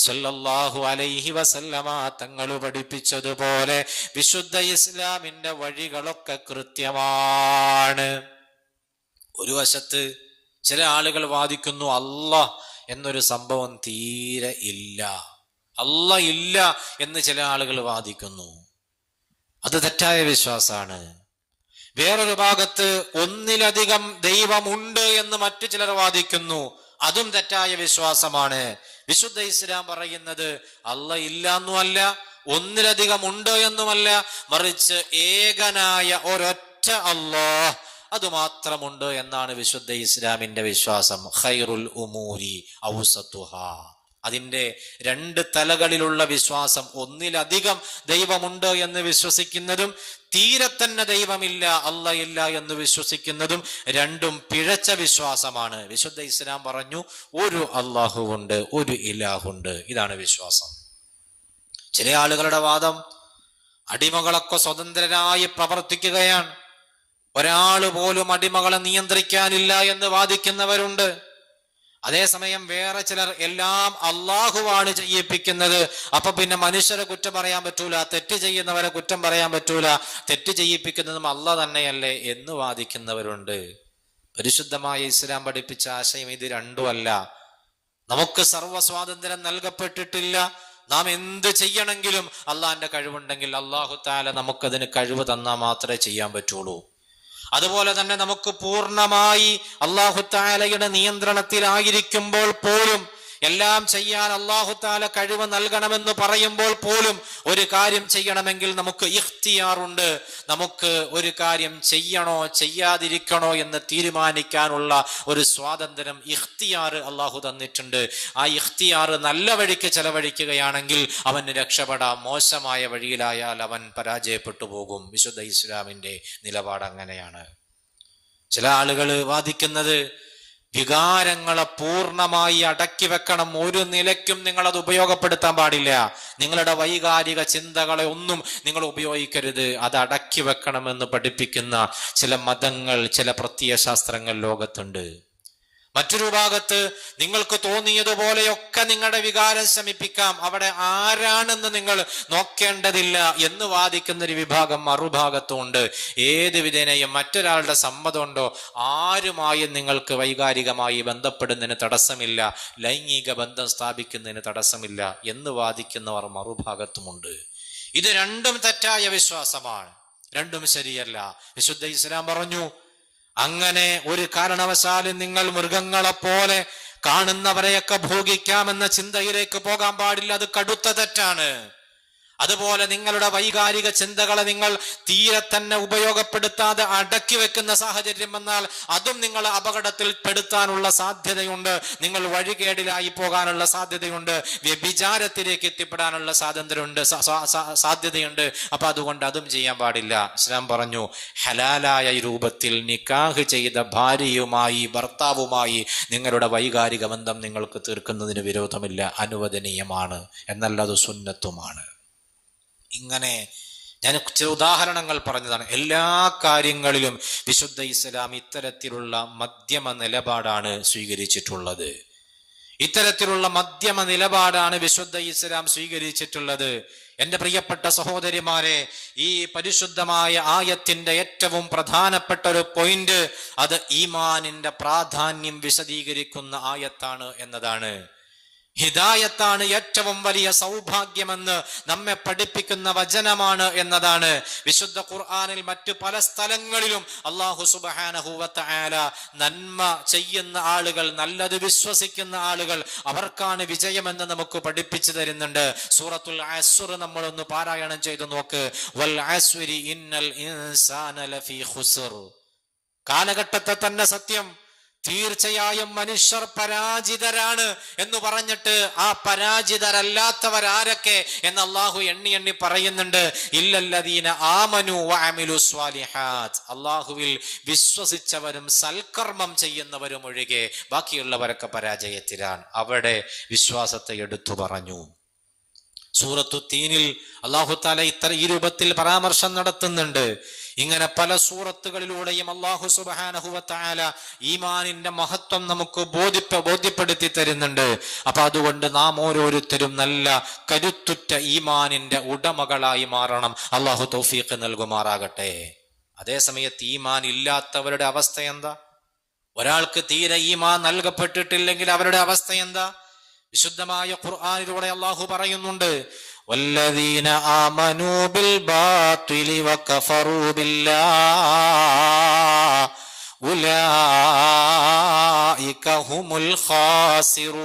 സ്വല്ലല്ലാഹു അലൈഹി വസല്ലമ തങ്ങൾ പഠിപ്പിച്ചതുപോലെ വിശുദ്ധ ഇസ്ലാമിന്റെ വഴികളൊക്കെ കൃത്യമാണ്. ഒരു വശത്ത് ചില ആളുകൾ വാദിക്കുന്നു അല്ലാഹ് എന്നൊരു സംഭവം തീരെ ഇല്ല, അല്ലാഹ് ഇല്ല എന്ന് ചില ആളുകൾ വാദിക്കുന്നു. അത് തെറ്റായ വിശ്വാസമാണ്. വേറൊരു ഭാഗത്ത് ഒന്നിലധികം ദൈവമുണ്ട് എന്ന് മറ്റു ചിലർ വാദിക്കുന്നു, അതും തെറ്റായ വിശ്വാസമാണ്. വിശുദ്ധ ഇസ്ലാം പറയുന്നത് അല്ലാഹ് ഇല്ല എന്നുമല്ല, ഒന്നിലധികം ഉണ്ട് എന്നുമല്ല, മറിച്ച് ഏകനായ ഒരൊറ്റ അല്ലാഹ് അതുമാത്രമുണ്ട് എന്നാണ് വിശുദ്ധ ഇസ്ലാമിന്റെ വിശ്വാസം. ഖൈറുൽ ഉമൂരി ഔസതുഹാ, അതിന്റെ രണ്ട് തലകളിലുള്ള വിശ്വാസം, ഒന്നിലധികം ദൈവമുണ്ട് എന്ന് വിശ്വസിക്കുന്നതും തീരെ തന്നെ ദൈവമില്ല, അല്ലാഹ് ഇല്ല എന്ന് വിശ്വസിക്കുന്നതും രണ്ടും പിഴച്ച വിശ്വാസമാണ്. വിശുദ്ധ ഇസ്ലാം പറഞ്ഞു ഒരു അല്ലാഹു ഉണ്ട്, ഒരു ഇലാഹുണ്ട്, ഇതാണ് വിശ്വാസം. ചില ആളുകളുടെ വാദം അടിമകളൊക്കെ സ്വതന്ത്രരായി പ്രവർത്തിക്കുകയാണ്, ഒരാള് പോലും അടിമകളെ നിയന്ത്രിക്കാനില്ല എന്ന് വാദിക്കുന്നവരുണ്ട്. അതേസമയം വേറെ ചിലർ എല്ലാം അള്ളാഹുവാണ് ചെയ്യിപ്പിക്കുന്നത്, അപ്പൊ പിന്നെ മനുഷ്യരെ കുറ്റം പറയാൻ പറ്റൂല, തെറ്റ് ചെയ്യുന്നവരെ കുറ്റം പറയാൻ പറ്റൂല, തെറ്റ് ചെയ്യിപ്പിക്കുന്നതും അള്ളാഹ് തന്നെയല്ലേ എന്ന് വാദിക്കുന്നവരുണ്ട്. പരിശുദ്ധമായ ഇസ്ലാം പഠിപ്പിച്ച ആശയം ഇത് രണ്ടുമല്ല. നമുക്ക് സർവ്വ സ്വാതന്ത്ര്യം നൽകപ്പെട്ടിട്ടില്ല. നാം എന്ത് ചെയ്യണമെങ്കിലും അള്ളാഹിന്റെ കഴിവുണ്ടെങ്കിൽ അല്ലാഹു തആല നമുക്കതിന് കഴിവ് തന്നാൽ മാത്രമേ ചെയ്യാൻ പറ്റുള്ളൂ. അതുപോലെ തന്നെ നമുക്ക് പൂർണ്ണമായി അല്ലാഹു തആലയുടെ നിയന്ത്രണത്തിലായിരിക്കുമ്പോൾ പോലും, എല്ലാം ചെയ്യാൻ അല്ലാഹു തആല കഴിവ് നൽകണമെന്ന് പറയുമ്പോൾ പോലും ഒരു കാര്യം ചെയ്യണമെങ്കിൽ നമുക്ക് ഇഖ്തിയാറുണ്ട്. നമുക്ക് ഒരു കാര്യം ചെയ്യണോ ചെയ്യാതിരിക്കണോ എന്ന് തീരുമാനിക്കാനുള്ള ഒരു സ്വാതന്ത്ര്യം, ഇഖ്തിയാർ അല്ലാഹു തന്നിട്ടുണ്ട്. ആ ഇഖ്തിയാർ നല്ല വഴിക്ക് ചെലവഴിക്കുകയാണെങ്കിൽ അവന് രക്ഷപ്പെടാം, മോശമായ വഴിയിലായാൽ അവൻ പരാജയപ്പെട്ടു പോകും. വിശുദ്ധ ഇസ്ലാമിന്റെ നിലപാട് അങ്ങനെയാണ്. ചില ആളുകൾ വാദിക്കുന്നത് വികാരങ്ങളെ പൂർണ്ണമായി അടക്കി വെക്കണം, ഒരു നിലയ്ക്കും നിങ്ങൾ അത് ഉപയോഗപ്പെടുത്താൻ പാടില്ല, നിങ്ങളുടെ വൈകാരിക ചിന്തകളെ ഒന്നും നിങ്ങൾ ഉപയോഗിക്കരുത്, അത് അടക്കി വെക്കണമെന്ന് പഠിപ്പിക്കുന്ന ചില മതങ്ങൾ, ചില പ്രത്യയശാസ്ത്രങ്ങൾ ലോകത്തുണ്ട്. മറ്റൊരു ഭാഗത്ത് നിങ്ങൾക്ക് തോന്നിയതുപോലെയൊക്കെ നിങ്ങളുടെ വികാരം ശമിപ്പിക്കാം, അവിടെ ആരാണെന്ന് നിങ്ങൾ നോക്കേണ്ടതില്ല എന്ന് വാദിക്കുന്ന ഒരു വിഭാഗം മറുഭാഗത്തുണ്ട്. ഏത് വിധേനയും മറ്റൊരാളുടെ സമ്മതമുണ്ടോ ആരുമായും നിങ്ങൾക്ക് വൈകാരികമായി ബന്ധപ്പെടുന്നതിന് തടസ്സമില്ല, ലൈംഗിക ബന്ധം സ്ഥാപിക്കുന്നതിന് തടസ്സമില്ല എന്ന് വാദിക്കുന്നവർ മറുഭാഗത്തുമുണ്ട്. ഇത് രണ്ടും തെറ്റായ വിശ്വാസമാണ്, രണ്ടും ശരിയല്ല. വിശുദ്ധ ഇസ്ലാം പറഞ്ഞു, അങ്ങനെ ഒരു കാരണവശാലും നിങ്ങൾ മൃഗങ്ങളെ പോലെ കാണുന്നവരെയൊക്കെ ഭോഗിക്കാമെന്ന ചിന്തയിലേക്ക് പോകാൻ പാടില്ല, അത് കടുത്ത തെറ്റാണ്. അതുപോലെ നിങ്ങളുടെ വൈകാരിക ചിന്തകളെ നിങ്ങൾ തീരെ തന്നെ ഉപയോഗപ്പെടുത്താതെ അടക്കി വെക്കുന്ന സാഹചര്യം വന്നാൽ അതും നിങ്ങളെ അപകടത്തിൽ പെടുത്താനുള്ള സാധ്യതയുണ്ട്, നിങ്ങൾ വഴികേടിലായി പോകാനുള്ള സാധ്യതയുണ്ട്, വ്യഭിചാരത്തിലേക്ക് എത്തിപ്പെടാനുള്ള സാധ്യതയുണ്ട്. അപ്പൊ അതുകൊണ്ട് അതും ചെയ്യാൻ പാടില്ല. ഇസ്ലാം പറഞ്ഞു, ഹലാലായ രൂപത്തിൽ നിക്കാഹ് ചെയ്ത ഭാര്യയുമായി, ഭർത്താവുമായി നിങ്ങളുടെ വൈകാരിക ബന്ധം നിങ്ങൾക്ക് തീർക്കുന്നതിന് വിരോധമില്ല, അനുവദനീയമാണ്, എന്നല്ല അത് സുന്നത്തുമാണ്. ഇങ്ങനെ ഞാൻ ചില ഉദാഹരണങ്ങൾ പറഞ്ഞതാണ്. എല്ലാ കാര്യങ്ങളിലും വിശുദ്ധ ഇസ്ലാം ഇത്തരത്തിലുള്ള മധ്യമ നിലപാടാണ് സ്വീകരിച്ചിട്ടുള്ളത്. ഇത്തരത്തിലുള്ള മധ്യമ നിലപാടാണ് വിശുദ്ധ ഇസ്ലാം സ്വീകരിച്ചിട്ടുള്ളത്. എന്റെ പ്രിയപ്പെട്ട സഹോദരിമാരെ, ഈ പരിശുദ്ധമായ ആയത്തിന്റെ ഏറ്റവും പ്രധാനപ്പെട്ട ഒരു പോയിന്റ്, അത് ഈമാനിന്റെ പ്രാധാന്യം വിശദീകരിക്കുന്ന ആയത്താണ് എന്നതാണ്. ഹിദായത്താണ് ഏറ്റവും വലിയ സൗഭാഗ്യമെന്ന് നമ്മെ പഠിപ്പിക്കുന്ന വചനമാണ് എന്നതാണ്. വിശുദ്ധ ഖുർആനിൽ മറ്റു പല സ്ഥലങ്ങളിലും അല്ലാഹു സുബ്ഹാനഹു വ തആല നന്മ ചെയ്യുന്ന ആളുകൾ, നല്ലത് വിശ്വസിക്കുന്ന ആളുകൾ, അവർക്കാണ് വിജയമെന്ന് നമുക്ക് പഠിപ്പിച്ചു തരുന്നുണ്ട്. സൂറത്തുൽ അസ്ർ നമ്മളൊന്ന് പാരായണം ചെയ്തു നോക്ക്. വൽ അസ്രി ഇന്നൽ ഇൻസാന ലഫീ ഖുസ്ർ. കാലഘട്ടത്തെ തന്നെ സത്യം, തീർച്ചയായും മനുഷ്യർ പരാജിതരാണ് എന്ന് പറഞ്ഞിട്ട് ആ പരാജിതരല്ലാത്തവരാരൊക്കെ എന്ന് അള്ളാഹു എണ്ണി എണ്ണി പറയുന്നുണ്ട്. ഇല്ലല്ലദീന ആമനു വഅമിലു സ്വാലിഹാത്ത്. അള്ളാഹുവിൽ വിശ്വസിച്ചവരും സൽക്കർമ്മം ചെയ്യുന്നവരും ഒഴികെ ബാക്കിയുള്ളവരൊക്കെ പരാജയത്തിലാണ്. അവിടെ വിശ്വാസത്തെ എടുത്തു പറഞ്ഞു. സൂറത്തു തീനിൽ അല്ലാഹു തആല ഈ രൂപത്തിൽ പരാമർശം നടത്തുന്നുണ്ട്. ഇങ്ങനെ പല സൂറത്തുകളിലൂടെയും അല്ലാഹു സുബ്ഹാനഹു വ തആല ഈമാനിന്റെ മഹത്വം നമുക്ക് ബോധ്യപ്പെടുത്തി തരുന്നുണ്ട്. അപ്പൊ അതുകൊണ്ട് നാം ഓരോരുത്തരും നല്ല കരുത്തുറ്റ ഈമാനിന്റെ ഉടമകളായി മാറണം. അല്ലാഹു തൗഫീഖ് നൽകുമാറാകട്ടെ. അതേസമയത്ത് ഈമാൻ ഇല്ലാത്തവരുടെ അവസ്ഥ എന്താ? ഒരാൾക്ക് തീരെ ഈമാൻ നൽകപ്പെട്ടിട്ടില്ലെങ്കിൽ അവരുടെ അവസ്ഥ എന്താ? വിശുദ്ധമായ ഖുർആനിലൂടെ അല്ലാഹു പറയുന്നുണ്ട്, വല്ലദീന ആമനൂ ബിൽ ബാത്തിലി വകഫറൂ ബില്ലാഹ് ഉലൈക ഹുമുൽ ഖാസിറൂൻ.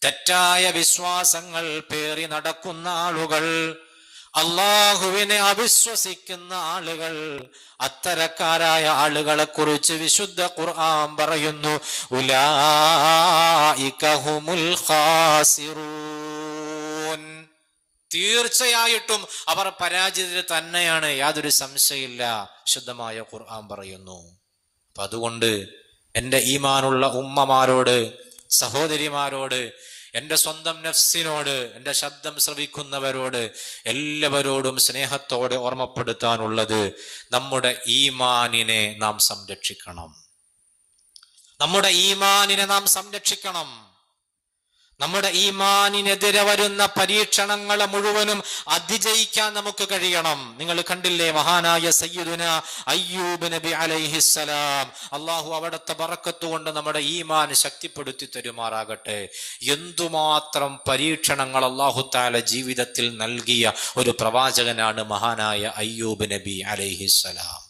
തെറ്റായ വിശ്വാസങ്ങൾ പേറി നടക്കുന്ന ആളുകൾ, അള്ളാഹുവിനെ അവിശ്വസിക്കുന്ന ആളുകൾ, അത്തരക്കാരായ ആളുകളെ കുറിച്ച് വിശുദ്ധ ഖുർആൻ പറയുന്നു, ഉലൈക ഹുമുൽ ഖാസിറൂൻ. തീർച്ചയായിട്ടും അവർ പരാജിതർ തന്നെയാണ്, യാതൊരു സംശയമില്ല, ശുദ്ധമായ ഖുർആൻ പറയുന്നു. അപ്പൊ അതുകൊണ്ട് എൻ്റെ ഈമാനുള്ള ഉമ്മമാരോട്, സഹോദരിമാരോട്, എൻ്റെ സ്വന്തം നഫ്സിനോട്, എൻ്റെ ശബ്ദം ശ്രവിക്കുന്നവരോട്, എല്ലാവരോടും സ്നേഹത്തോടെ ഓർമ്മപ്പെടുത്താനുള്ളത്, നമ്മുടെ ഈമാനിനെ നാം സംരക്ഷിക്കണം. നമ്മുടെ ഈമാനിനെ നാം സംരക്ഷിക്കണം. നമ്മുടെ ഈമാനിനെതിരെ വരുന്ന പരീക്ഷണങ്ങളെ മുഴുവനും അതിജയിക്കാൻ നമുക്ക് കഴിയണം. നിങ്ങൾ കണ്ടില്ലേ മഹാനായ സയ്യിദുന അയ്യൂബ് നബി അലൈഹിസ്സലാം. അള്ളാഹു അവിടുത്തെ ബറക്കത്ത് കൊണ്ട് നമ്മുടെ ഈമാൻ ശക്തിപ്പെടുത്തി തരുമാറാകട്ടെ. എന്തുമാത്രം പരീക്ഷണങ്ങൾ അള്ളാഹു തആല ജീവിതത്തിൽ നൽകിയ ഒരു പ്രവാചകനാണ് മഹാനായ അയ്യൂബ് നബി അലൈഹിസ്സലാം.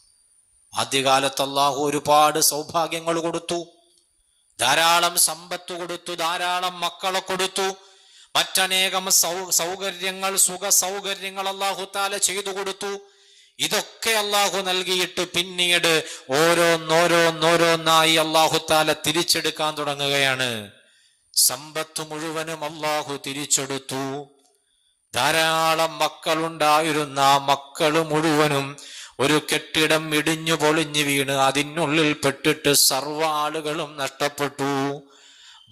ആദ്യകാലത്ത് അള്ളാഹു ഒരുപാട് സൗഭാഗ്യങ്ങൾ കൊടുത്തു, ധാരാളം സമ്പത്ത് കൊടുത്തു, ധാരാളം മക്കളെ കൊടുത്തു, മറ്റനേകം സൗകര്യങ്ങൾ, സുഖ സൗകര്യങ്ങൾ അല്ലാഹു തആല ചെയ്തു കൊടുത്തു. ഇതൊക്കെ അല്ലാഹു നൽകിയിട്ട് പിന്നീട് ഓരോന്നോരോന്നായി അല്ലാഹു തആല തിരിച്ചെടുക്കാൻ തുടങ്ങുകയാണ്. സമ്പത്ത് മുഴുവനും അല്ലാഹു തിരിച്ചെടുത്തു. ധാരാളം മക്കളുണ്ടായിരുന്ന ആ മക്കള് മുഴുവനും ഒരു കെട്ടിടം ഇടിഞ്ഞു പൊളിഞ്ഞു വീണ് അതിനുള്ളിൽ പെട്ടിട്ട് സർവ്വ ആളുകളും നഷ്ടപ്പെട്ടു.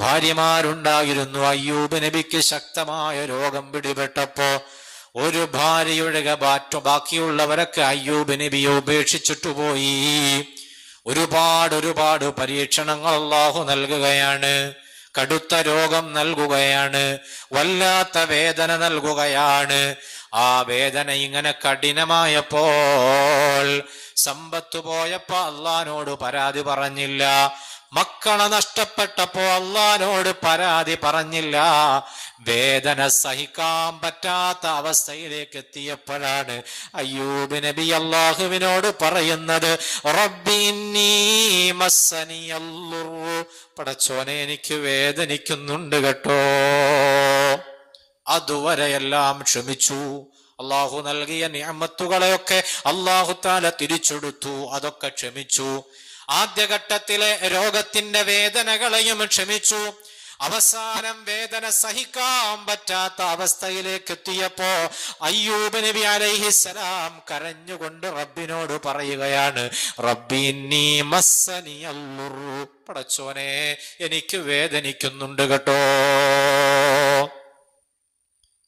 ഭാര്യമാരുണ്ടായിരുന്നു. അയ്യൂബ് നബിക്ക് ശക്തമായ രോഗം പിടിപെട്ടപ്പോ ഒരു ഭാര്യയുടെ ബാക്കിയുള്ളവരൊക്കെ അയ്യൂബ് നബിയെ ഉപേക്ഷിച്ചിട്ടു പോയി. ഒരുപാട് പരീക്ഷണങ്ങൾ അല്ലാഹു നൽകുകയാണ്. കടുത്ത രോഗം നൽകുകയാണ്, വല്ലാത്ത വേദന നൽകുകയാണ്. ആ വേദന ഇങ്ങനെ കഠിനമായപ്പോൾ, സമ്പത്ത് പോയപ്പോ അള്ളാനോട് പരാതി പറഞ്ഞില്ല, മക്കളെ നഷ്ടപ്പെട്ടപ്പോ അള്ളാനോട് പരാതി പറഞ്ഞില്ല. വേദന സഹിക്കാൻ പറ്റാത്ത അവസ്ഥയിലേക്ക് എത്തിയപ്പോഴാണ് അയ്യൂബ് നബി അല്ലാഹുവിനോട് പറയുന്നത്, റബ്ബി ഇന്നി മസ്സനിയല്ലുർ, പടച്ചോനെ എനിക്ക് വേദനിക്കുന്നുണ്ട് കേട്ടോ. അതുവരെയെല്ലാം ക്ഷമിച്ചു. അള്ളാഹു നൽകിയ നിഅമത്തുകളെയൊക്കെ അള്ളാഹു തആല തിരിച്ചെടുത്തു, അതൊക്കെ ക്ഷമിച്ചു. ആദ്യഘട്ടത്തിലെ രോഗത്തിന്റെ വേദനകളെയും ക്ഷമിച്ചു. അവസാനം വേദന സഹിക്കാൻ പറ്റാത്ത അവസ്ഥയിലേക്ക് എത്തിയപ്പോ അയ്യൂബ് നബി അലൈഹിസ്സലാം കരഞ്ഞുകൊണ്ട് റബ്ബിനോട് പറയുകയാണ്, റബ്ബി ഇന്നി മസ്സനിയല്ലുർ, പടച്ചോനെ എനിക്ക് വേദനിക്കുന്നുണ്ട് കേട്ടോ.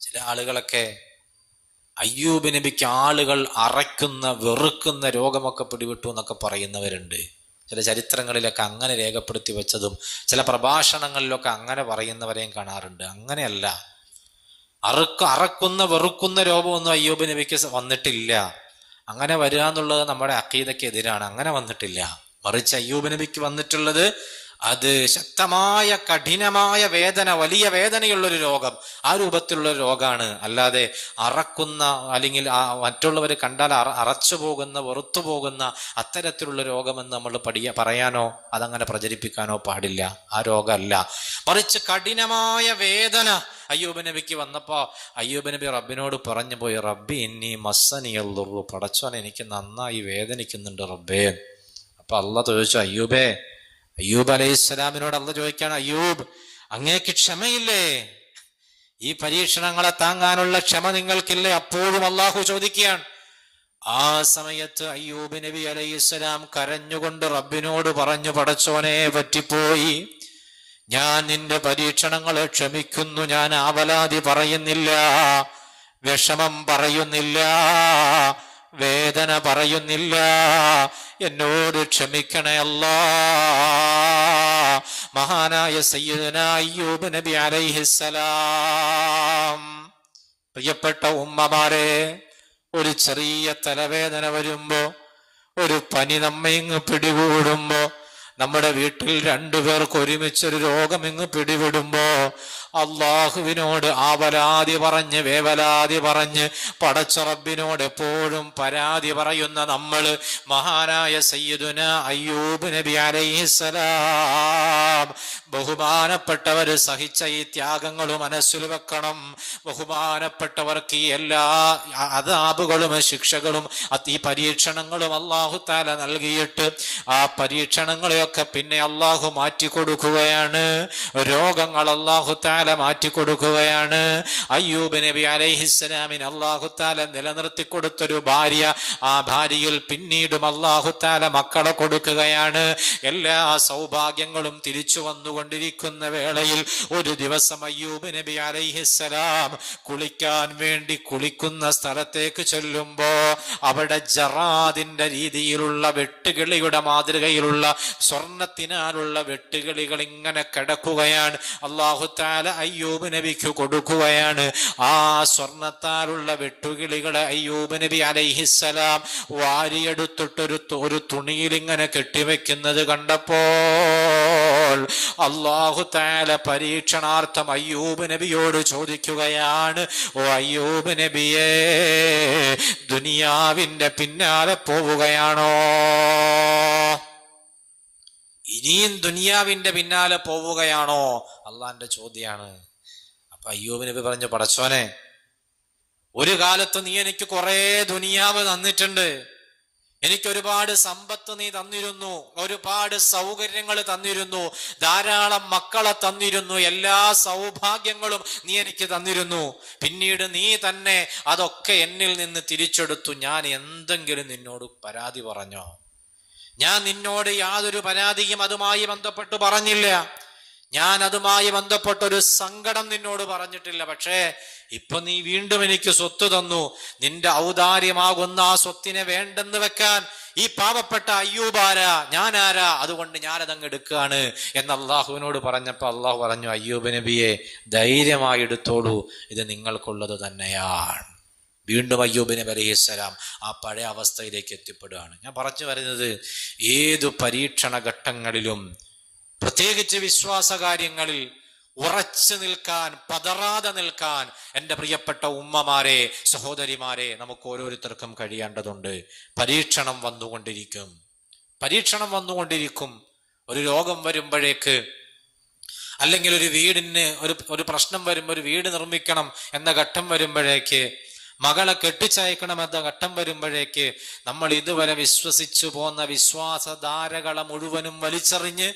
ചില ആളുകളൊക്കെ അയ്യൂബ് നബിക്ക് ആളുകൾ അറയ്ക്കുന്ന വെറുക്കുന്ന രോഗമൊക്കെ പിടിവിട്ടു എന്നൊക്കെ പറയുന്നവരുണ്ട്. ചില ചരിത്രങ്ങളിലൊക്കെ അങ്ങനെ രേഖപ്പെടുത്തി വെച്ചതും ചില പ്രഭാഷണങ്ങളിലൊക്കെ അങ്ങനെ പറയുന്നവരെയും കാണാറുണ്ട്. അങ്ങനെയല്ല. അറക്കുന്ന വെറുക്കുന്ന രോഗമൊന്നും അയ്യൂബ് നബിക്ക് വന്നിട്ടില്ല. അങ്ങനെ വരിക എന്നുള്ളത് നമ്മുടെ അഖീദയ്ക്ക് എതിരാണ്. അങ്ങനെ വന്നിട്ടില്ല. മറിച്ച് അയ്യൂബ് നബിക്ക് വന്നിട്ടുള്ളത് അത് ശക്തമായ കഠിനമായ വേദന, വലിയ വേദനയുള്ളൊരു രോഗം, ആ രൂപത്തിലുള്ളൊരു രോഗമാണ്. അല്ലാതെ അറക്കുന്ന അല്ലെങ്കിൽ മറ്റുള്ളവർ കണ്ടാൽ അറച്ചു പോകുന്ന, വെറുത്തു പോകുന്ന അത്തരത്തിലുള്ള രോഗമെന്ന് നമ്മൾ പറയാനോ അതങ്ങനെ പ്രചരിപ്പിക്കാനോ പാടില്ല. ആ രോഗമല്ല. മറിച്ച് കഠിനമായ വേദന അയ്യൂബ് നബിക്ക് വന്നപ്പോ അയ്യൂബ് നബി റബ്ബിനോട് പറഞ്ഞു പോയി, റബ്ബി ഇന്നി മസ്സനിയല്ലുർ, പടച്ചോൻ എനിക്ക് നന്നായി വേദനിക്കുന്നുണ്ട് റബ്ബേ. അപ്പൊ അള്ളാഹ് ചോദിച്ചു, അയ്യൂബ് അലൈഹിസ്സലാമിനോട് അള്ളാഹ് ചോദിക്കാണ്, അയ്യൂബ് അങ്ങേക്ക് ക്ഷമയില്ലേ? ഈ പരീക്ഷണങ്ങളെ താങ്ങാനുള്ള ക്ഷമ നിങ്ങൾക്കില്ലേ? അപ്പോഴും അള്ളാഹു ചോദിക്കുകയാണ്. ആ സമയത്ത് അയ്യൂബ് നബി അലൈഹിസ്സലാം കരഞ്ഞുകൊണ്ട് റബ്ബിനോട് പറഞ്ഞു, പടച്ചോനെ പറ്റിപ്പോയി, ഞാൻ നിന്റെ പരീക്ഷണങ്ങളെ ക്ഷമിക്കുന്നു, ഞാൻ ആവലാതി പറയുന്നില്ല, വിഷമം പറയുന്നില്ല, വേദന പറയുന്നില്ല, എന്നോട് ക്ഷമിക്കണേ അല്ലാ. മഹാനായ സയ്യിദുന അയ്യൂബ് നബി അലൈഹിസ്സലാം. പ്രിയപ്പെട്ട ഉമ്മമാരെ, ഒരു ചെറിയ തലവേദന വരുമ്പോ, ഒരു പനി നമ്മെ ഇങ്ങ് പിടികൂടുമ്പോ, നമ്മുടെ വീട്ടിൽ രണ്ടുപേർക്ക് ഒരുമിച്ചൊരു രോഗം ഇങ്ങ് പിടിവിടുമ്പോ അള്ളാഹുവിനോട് ആവലാതി പറഞ്ഞ് വേവലാതി പറഞ്ഞ് പടച്ച റബ്ബിനോട് എപ്പോഴും പരാതി പറയുന്ന നമ്മൾ മഹാനായ സയ്യിദുന അയ്യൂബ് നബി അലൈഹിസ്സലാം ബഹുമാനപ്പെട്ടവര് സഹിച്ച ഈ ത്യാഗങ്ങൾ മനസ്സിൽ വെക്കണം. ബഹുമാനപ്പെട്ടവർക്ക് ഈ എല്ലാ അദാബുകളും ശിക്ഷകളും ഈ പരീക്ഷണങ്ങളും അല്ലാഹു തആല നൽകിയിട്ട് ആ പരീക്ഷണങ്ങളെയൊക്കെ പിന്നെ അല്ലാഹു മാറ്റിക്കൊടുക്കുകയാണ്. രോഗങ്ങൾ അല്ലാഹു തആല മാറ്റിക്കൊടുക്കുകയാണ്. അയ്യൂബ് നബി അലൈഹിസ്സലാമിന് അല്ലാഹു തആല നിലനിർത്തി കൊടുത്തൊരു ഭാര്യ, ആ ഭാര്യയിൽ പിന്നീടും അല്ലാഹു തആല മക്കളെ കൊടുക്കുകയാണ്. എല്ലാ സൗഭാഗ്യങ്ങളും തിരിച്ചു വന്നുകൊണ്ടിരിക്കുന്ന വേളയിൽ ഒരു ദിവസം അയ്യൂബ് നബി അലൈഹിസ്സലാം കുളിക്കാൻ വേണ്ടി കുളിക്കുന്ന സ്ഥലത്തേക്ക് ചെല്ലുമ്പോ അവിടെ ജറാദിന്റെ രീതിയിലുള്ള വെട്ടുകിളിയുടെ മാതൃകയിലുള്ള സ്വർണത്തിനാലുള്ള വെട്ടുകിളികൾ ഇങ്ങനെ കിടക്കുകയാണ്. അല്ലാഹു തആല അയ്യൂബ് നബിക്ക് കൊടുക്കുകയാണ്. ആ സ്വർണത്താലുള്ള വെട്ടുകിളികളെ അയ്യൂബ് നബി അലൈഹിസ്സലാം വാരിയെടുത്തിട്ടൊരു തുണിയിൽ ഇങ്ങനെ കെട്ടിവെക്കുന്നത് കണ്ടപ്പോൾ അല്ലാഹു തആല പരീക്ഷണാർത്ഥം അയ്യൂബ് നബിയോട് ചോദിക്കുകയാണ്, ഓ അയ്യൂബ് നബിയേ, ദുനിയാവിന്റെ പിന്നാലെ പോവുകയാണോ? ഇനിയും ദുനിയാവിന്റെ പിന്നാലെ പോവുകയാണോ? അള്ളാന്റെ ചോദ്യാണ്. അപ്പൊ അയ്യൂബ് നബി പറഞ്ഞു, പടച്ചോനെ, ഒരു കാലത്ത് നീ എനിക്ക് കുറെ ദുനിയാവ് തന്നിട്ടുണ്ട്, എനിക്ക് ഒരുപാട് സമ്പത്ത് നീ തന്നിരുന്നു, ഒരുപാട് സൗകര്യങ്ങൾ തന്നിരുന്നു, ധാരാളം മക്കളെ തന്നിരുന്നു, എല്ലാ സൗഭാഗ്യങ്ങളും നീ എനിക്ക് തന്നിരുന്നു. പിന്നീട് നീ തന്നെ അതൊക്കെ എന്നിൽ നിന്ന് തിരിച്ചെടുത്തു. ഞാൻ എന്തെങ്കിലും നിന്നോട് പരാതി പറഞ്ഞോ? ഞാൻ നിന്നോട് യാതൊരു പരാതിയും അതുമായി ബന്ധപ്പെട്ട് പറഞ്ഞില്ല. ഞാൻ അതുമായി ബന്ധപ്പെട്ടൊരു സങ്കടം നിന്നോട് പറഞ്ഞിട്ടില്ല. പക്ഷേ ഇപ്പൊ നീ വീണ്ടും എനിക്ക് സ്വത്ത് തന്നു. നിന്റെ ഔദാര്യമാകുന്ന ആ സ്വത്തിനെ വേണ്ടെന്ന് വെക്കാൻ ഈ പാവപ്പെട്ട അയ്യൂബാരാ, ഞാനാരാ? അതുകൊണ്ട് ഞാനതങ്ങ് എടുക്കുകയാണ് എന്ന് അള്ളാഹുവിനോട് പറഞ്ഞപ്പോ അള്ളാഹു പറഞ്ഞു, അയ്യൂബ് നബിയെ, ധൈര്യമായി എടുത്തോളൂ, ഇത് നിങ്ങൾക്കുള്ളത് തന്നെയാണ്. വീണ്ടും അയ്യൂബ് നബി അലൈഹിസ്സലാം ആ പഴയ അവസ്ഥയിലേക്ക് എത്തിപ്പെടുകയാണ്. ഞാൻ പറഞ്ഞു വരുന്നത്, ഏതു പരീക്ഷണ ഘട്ടങ്ങളിലും പ്രത്യേകിച്ച് വിശ്വാസ കാര്യങ്ങളിൽ ഉറച്ചു നിൽക്കാൻ, പതറാതെ നിൽക്കാൻ എൻ്റെ പ്രിയപ്പെട്ട ഉമ്മമാരെ, സഹോദരിമാരെ, നമുക്ക് ഓരോരുത്തർക്കും കഴിയേണ്ടതുണ്ട്. പരീക്ഷണം വന്നുകൊണ്ടിരിക്കും, പരീക്ഷണം വന്നുകൊണ്ടിരിക്കും. ഒരു രോഗം വരുമ്പോഴേക്ക്, അല്ലെങ്കിൽ ഒരു വീടിന് ഒരു പ്രശ്നം വരുമ്പോൾ, ഒരു വീട് നിർമ്മിക്കണം എന്ന ഘട്ടം വരുമ്പോഴേക്ക്, മകളെ കെട്ടിച്ചയക്കണമെന്ന ഘട്ടം വരുമ്പോഴേക്ക്, നമ്മൾ ഇതുവരെ വിശ്വസിച്ചു പോന്ന വിശ്വാസധാരകളെ മുഴുവനും വലിച്ചെറിഞ്ഞ്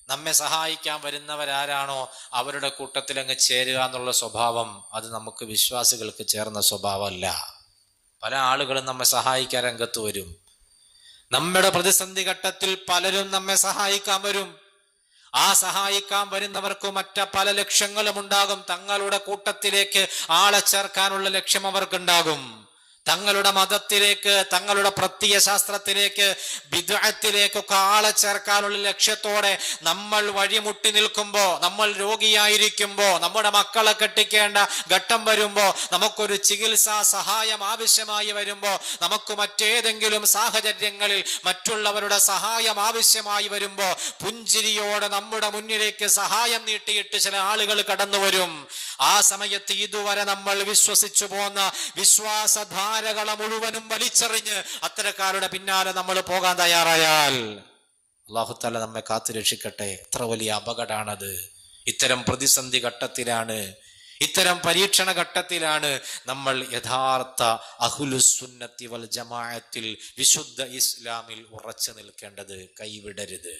നമ്മെ സഹായിക്കാൻ വരുന്നവരാരാണോ അവരുടെ കൂട്ടത്തിൽ അങ്ങ് ചേരുക എന്നുള്ള സ്വഭാവം, അത് നമുക്ക് വിശ്വാസികൾക്ക് ചേർന്ന സ്വഭാവമല്ല. പല ആളുകളും നമ്മെ സഹായിക്കാൻ രംഗത്ത് വരും. നമ്മുടെ പ്രതിസന്ധി ഘട്ടത്തിൽ പലരും നമ്മെ സഹായിക്കാൻ വരും. ആ സഹായിക്കാൻ വരുന്നവർക്ക് മറ്റു പല ലക്ഷ്യങ്ങളും ഉണ്ടാകും. തങ്ങളുടെ കൂട്ടത്തിലേക്ക് ആളെ ചേർക്കാനുള്ള ലക്ഷ്യം അവർക്കുണ്ടാകും. തങ്ങളുടെ മതത്തിലേക്ക്, തങ്ങളുടെ പ്രത്യയ ശാസ്ത്രത്തിലേക്ക്, ബിദ്അത്തിലേക്കൊക്കെ ആളെ ചേർക്കാനുള്ള ലക്ഷ്യത്തോടെ നമ്മൾ വഴിമുട്ടി നിൽക്കുമ്പോ, നമ്മൾ രോഗിയായിരിക്കുമ്പോ, നമ്മുടെ മക്കളെ കെട്ടിക്കേണ്ട ഘട്ടം വരുമ്പോ, നമുക്കൊരു ചികിത്സാ സഹായം ആവശ്യമായി വരുമ്പോ, നമുക്ക് മറ്റേതെങ്കിലും സാഹചര്യങ്ങളിൽ മറ്റുള്ളവരുടെ സഹായം ആവശ്യമായി വരുമ്പോ, പുഞ്ചിരിയോടെ നമ്മുടെ മുന്നിലേക്ക് സഹായം നീട്ടിയിട്ട് ചില ആളുകൾ കടന്നു വരും. ആ സമയത്ത് ഇതുവരെ നമ്മൾ വിശ്വസിച്ചു പോന്ന വിശ്വാസധാരകളെ മുഴുവനും വലിച്ചെറിഞ്ഞ് അത്തരക്കാരുടെ പിന്നാലെ നമ്മൾ പോകാൻ തയ്യാറായാൽ അല്ലാഹു തആല നമ്മെ കാത്തു രക്ഷിക്കട്ടെ. എത്ര വലിയ അപകടമാണത്! ഇത്തരം പ്രതിസന്ധി ഘട്ടത്തിലാണ്, ഇത്തരം പരീക്ഷണ ഘട്ടത്തിലാണ് നമ്മൾ യഥാർത്ഥ അഹ്ലുസുന്നത്തി വൽ ജമാഅത്തിൽ, വിശുദ്ധ ഇസ്ലാമിൽ ഉറച്ചു നിൽക്കേണ്ടത്. കൈവിടരുത്.